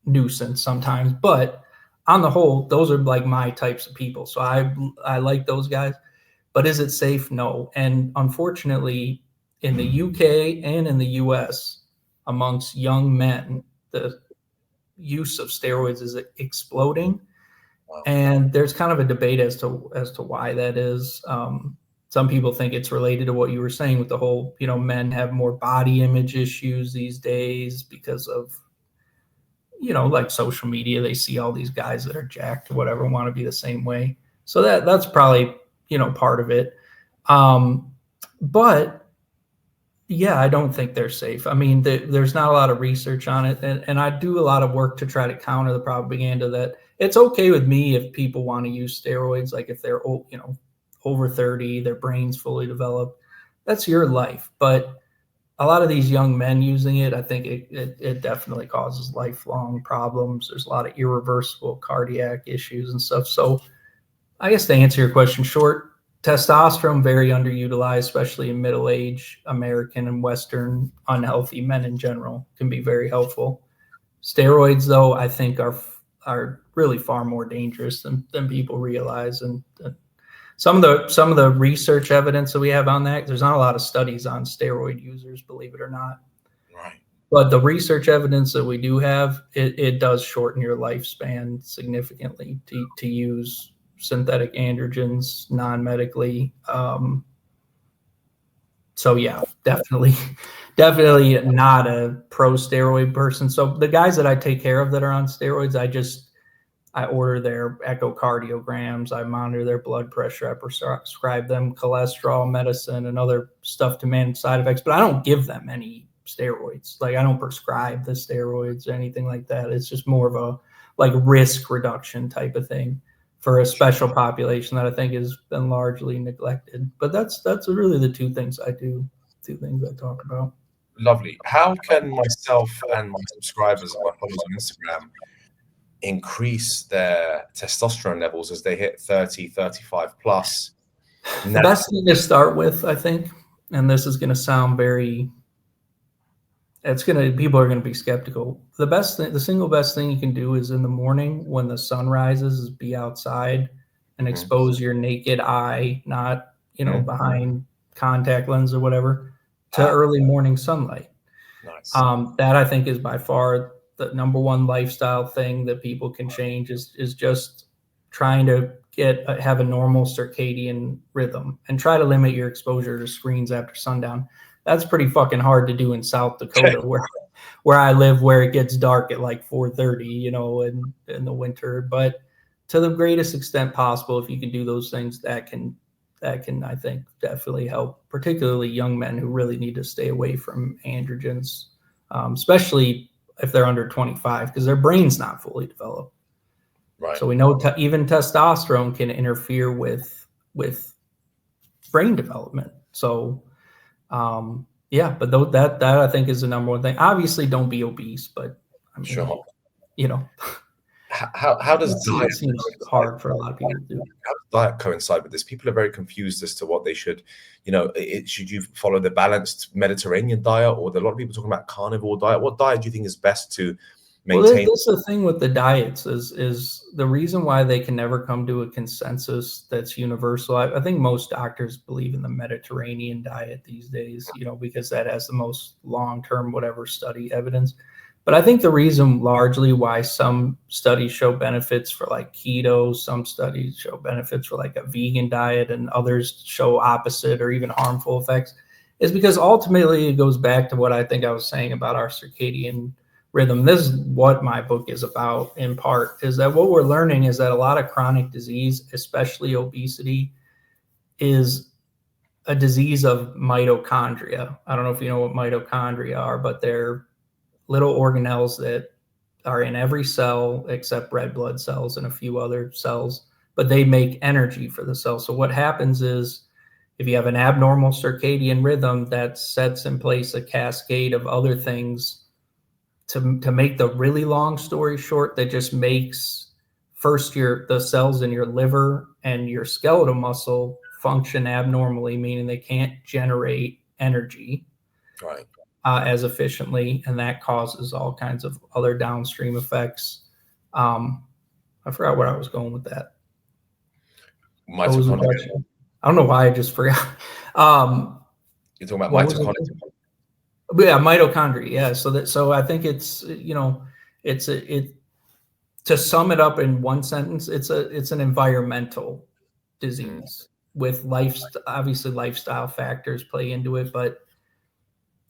nuisance sometimes, but on the whole, those are like my types of people. So I like those guys, but is it safe? No. And unfortunately in the UK and in the US amongst young men, the use of steroids is exploding. Wow. And there's kind of a debate as to why that is. Some people think it's related to what you were saying with the whole, men have more body image issues these days because of, like social media, they see all these guys that are jacked or whatever, want to be the same way. So that's probably, part of it. But yeah, I don't think they're safe. I mean, there's not a lot of research on it. And I do a lot of work to try to counter the propaganda that it's okay with me if people want to use steroids, like if they're, over 30, their brain's fully developed. That's your life. But a lot of these young men using it, I think it definitely causes lifelong problems. There's a lot of irreversible cardiac issues and stuff. So I guess to answer your question short, testosterone very underutilized, especially in middle-aged American and Western unhealthy men in general, can be very helpful. Steroids, though, I think are really far more dangerous than people realize. And some of the research evidence that we have on that, there's not a lot of studies on steroid users, believe it or not. Right. But the research evidence that we do have, it does shorten your lifespan significantly to use synthetic androgens non-medically. So yeah, definitely not a pro steroid person. So the guys that I take care of that are on steroids, I order their echocardiograms, I monitor their blood pressure, I prescribe them cholesterol medicine and other stuff to manage side effects, but I don't give them any steroids. Like I don't prescribe the steroids or anything like that. It's just more of a like risk reduction type of thing for a special population that I think has been largely neglected. But that's really the two things I talk about. Lovely. How can myself and my subscribers and my followers on Instagram increase their testosterone levels as they hit 30, 35 plus? The best thing to start with, I think, and this is going to sound people are going to be skeptical. The single best thing you can do is in the morning when the sun rises is be outside and expose your naked eye, not, behind contact lens or whatever, to early morning sunlight. Nice. That I think is by far the number one lifestyle thing that people can change is just trying to have a normal circadian rhythm and try to limit your exposure to screens after sundown. That's pretty fucking hard to do in South Dakota where I live, where it gets dark at like 4:30, in the winter. But to the greatest extent possible, if you can do those things, that can, I think, definitely help, particularly young men who really need to stay away from androgens, especially if they're under 25, because their brain's not fully developed. Right. So we know even testosterone can interfere with brain development. So, yeah, but that I think is the number one thing. Obviously, don't be obese, but I mean, sure. How does diet seems hard for a lot of people to do. How does diet coincide with this? People are very confused as to what they should, should you follow the balanced Mediterranean diet, or there are a lot of people talking about carnivore diet? What diet do you think is best to maintain? Well, this is the thing with the diets is the reason why they can never come to a consensus that's universal. I think most doctors believe in the Mediterranean diet these days, because that has the most long-term whatever study evidence. But I think the reason largely why some studies show benefits for like keto, some studies show benefits for like a vegan diet, and others show opposite or even harmful effects is because ultimately it goes back to what I think I was saying about our circadian rhythm. This is what my book is about in part, is that what we're learning is that a lot of chronic disease, especially obesity, is a disease of mitochondria. I don't know if you know what mitochondria are, but they're little organelles that are in every cell except red blood cells and a few other cells, but they make energy for the cell. So what happens is if you have an abnormal circadian rhythm, that sets in place a cascade of other things to make the really long story short, that just makes first the cells in your liver and your skeletal muscle function abnormally, meaning they can't generate energy. Right. As efficiently, and that causes all kinds of other downstream effects. I forgot where I was going with that. Mitochondria. I don't know why I just forgot. You're talking about mitochondria. Yeah, mitochondria. Yeah. So I think it's to sum it up in one sentence, it's an environmental disease with obviously lifestyle factors play into it, but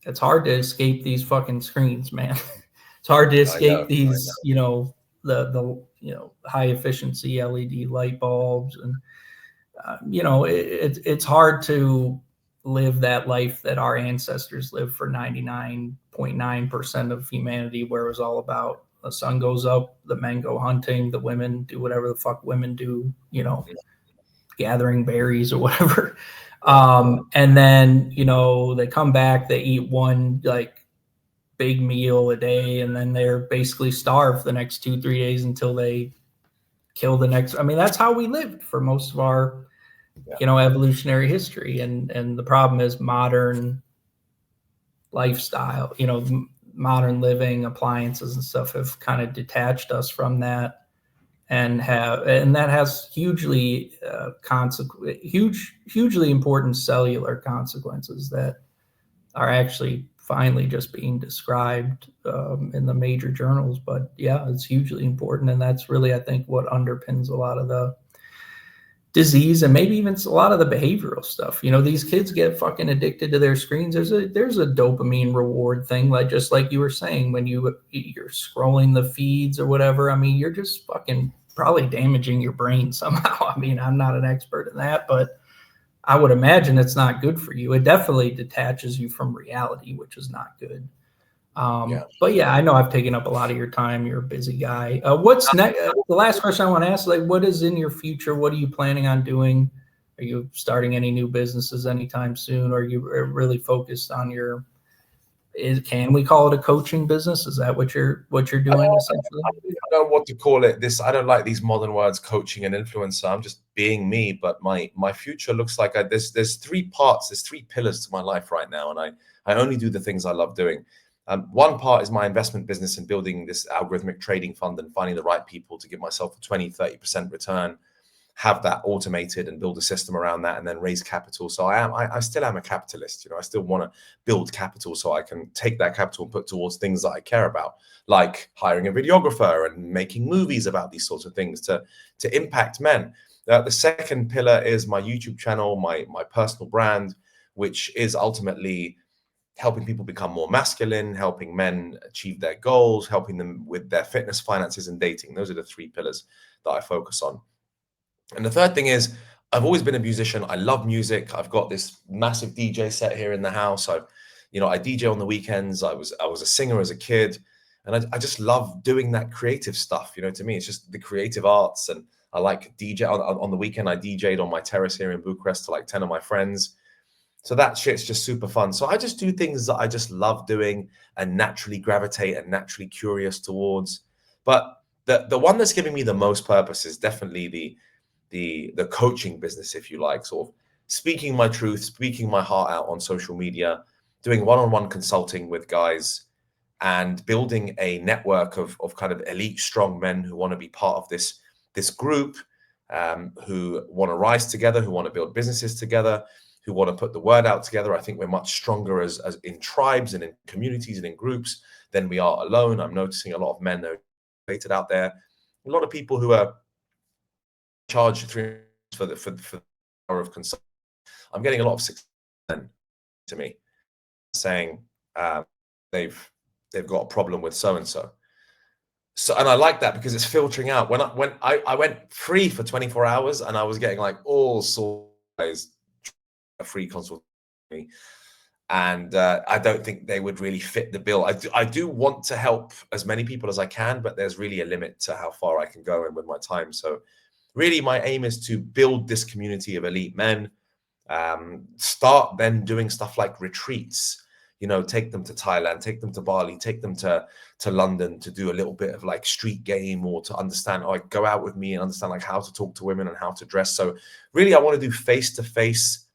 it's hard to escape these fucking screens, man. It's hard to I know. escape these, the high efficiency LED light bulbs, and it's hard to live that life that our ancestors lived for 99.9% of humanity, where it was all about the sun goes up, the men go hunting, the women do whatever the fuck women do, gathering berries or whatever. And then, they come back, they eat one like big meal a day, and then they're basically starved the next 2-3 days until they kill the next. I mean, that's how we lived for most of our, evolutionary history. And the problem is modern lifestyle, modern living appliances and stuff have kind of detached us from that, and that has hugely hugely important cellular consequences that are actually finally just being described in the major journals. But yeah, it's hugely important, and that's really, I think, what underpins a lot of the disease, and maybe even a lot of the behavioral stuff. These kids get fucking addicted to their screens. There's a dopamine reward thing, like just like you were saying, when you're scrolling the feeds or whatever. I mean, you're just fucking probably damaging your brain somehow. I mean, I'm not an expert in that, but I would imagine it's not good for you. It definitely detaches you from reality, which is not good. But yeah, I know I've taken up a lot of your time. You're a busy guy. What's next? The last question I want to ask, like, what is in your future? What are you planning on doing? Are you starting any new businesses anytime soon? Or are you really focused on can we call it a coaching business? Is that what you're doing essentially? I don't know what to call it. I don't like these modern words, coaching and influencer. I'm just being me, but my future looks like there's 3 parts, there's 3 pillars to my life right now, and I only do the things I love doing. One part is my investment business and building this algorithmic trading fund and finding the right people to give myself a 20-30% return, have that automated and build a system around that, and then raise capital. So I still am a capitalist. I still want to build capital so I can take that capital and put towards things that I care about, like hiring a videographer and making movies about these sorts of things to impact men. The second pillar is my YouTube channel, my personal brand, which is ultimately helping people become more masculine, helping men achieve their goals, helping them with their fitness, finances, and dating. Those are the 3 pillars that I focus on. And the third thing is, I've always been a musician. I love music. I've got this massive DJ set here in the house. I DJ on the weekends. I was a singer as a kid, and I just love doing that creative stuff. To me, it's just the creative arts, and I like DJ on the weekend. I DJ'd on my terrace here in Bucharest to like 10 of my friends. So that shit's just super fun. So I just do things that I just love doing and naturally gravitate and naturally curious towards. But the one that's giving me the most purpose is definitely the coaching business, if you like, sort of speaking my truth, speaking my heart out on social media, doing one-on-one consulting with guys, and building a network of kind of elite strong men who want to be part of this group, who want to rise together, who want to build businesses together, who want to put the word out together. I think we're much stronger as in tribes and in communities and in groups than we are alone. I'm noticing a lot of men that are created out there, a lot of people who are charged for the hour of consulting. I'm getting a lot of success to me saying they've got a problem with so and so. So, and I like that because it's filtering out. When I went free for 24 hours, and I was getting like all sorts of a free consultation, and I don't think they would really fit the bill. I do want to help as many people as I can, but there's really a limit to how far I can go and with my time. So really my aim is to build this community of elite men, start then doing stuff like retreats, take them to Thailand, take them to Bali, take them to London to do a little bit of like street game, or to understand, or go out with me and understand like how to talk to women and how to dress. So really I want to do face-to-face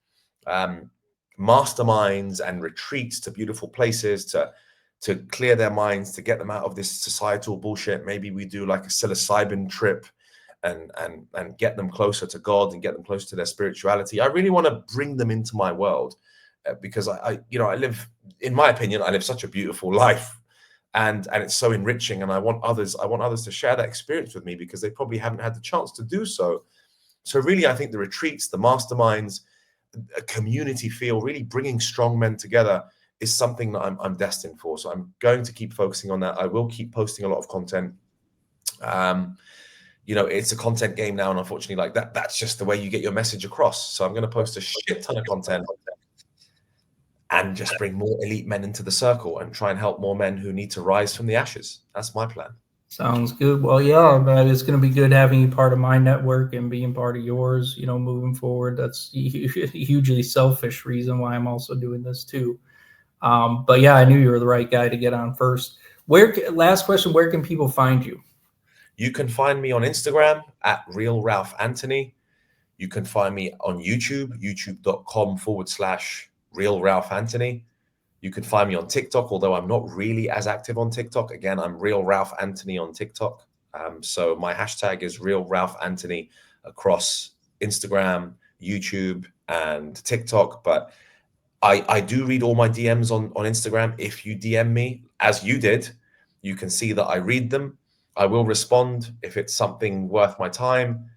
masterminds and retreats to beautiful places to clear their minds, to get them out of this societal bullshit. Maybe we do like a psilocybin trip and get them closer to God and get them closer to their spirituality. I really want to bring them into my world because I live, in my opinion, I live such a beautiful life, and it's so enriching, and I want others to share that experience with me because they probably haven't had the chance to do so. So really, I think the retreats, the masterminds, a community feel, really bringing strong men together is something that I'm destined for. So I'm going to keep focusing on that. I will keep posting a lot of content. It's a content game now, and unfortunately, like that's just the way you get your message across. So I'm going to post a shit ton of content and just bring more elite men into the circle and try and help more men who need to rise from the ashes. That's my plan. Sounds good. Well, yeah, it's going to be good having you part of my network and being part of yours, moving forward. That's a hugely selfish reason why I'm also doing this too. But yeah, I knew you were the right guy to get on first. Last question, where can people find you? You can find me on Instagram at Real Ralph Anthony. You can find me on YouTube, youtube.com/Real Ralph Anthony. You can find me on TikTok, although I'm not really as active on TikTok. Again, I'm Real Ralph Anthony on TikTok. So my hashtag is Real Ralph Anthony across Instagram, YouTube, and TikTok. But I do read all my DMs on Instagram. If you DM me, as you did, you can see that I read them. I will respond if it's something worth my time.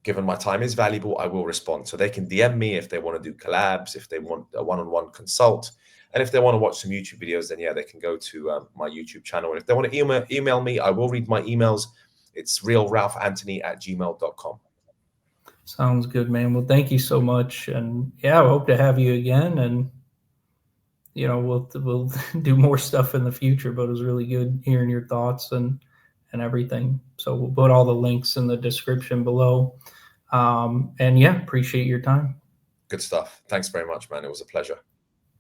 Given my time is valuable, I will respond. So they can DM me if they want to do collabs, if they want a one-on-one consult. And if they want to watch some YouTube videos, then yeah, they can go to my YouTube channel. And if they want to email me, I will read my emails. It's realralphanthony@gmail.com. Sounds good, man. Well, thank you so much. And yeah, I hope to have you again. And, we'll do more stuff in the future, but it was really good hearing your thoughts and everything. So we'll put all the links in the description below. And yeah, appreciate your time. Good stuff. Thanks very much, man. It was a pleasure.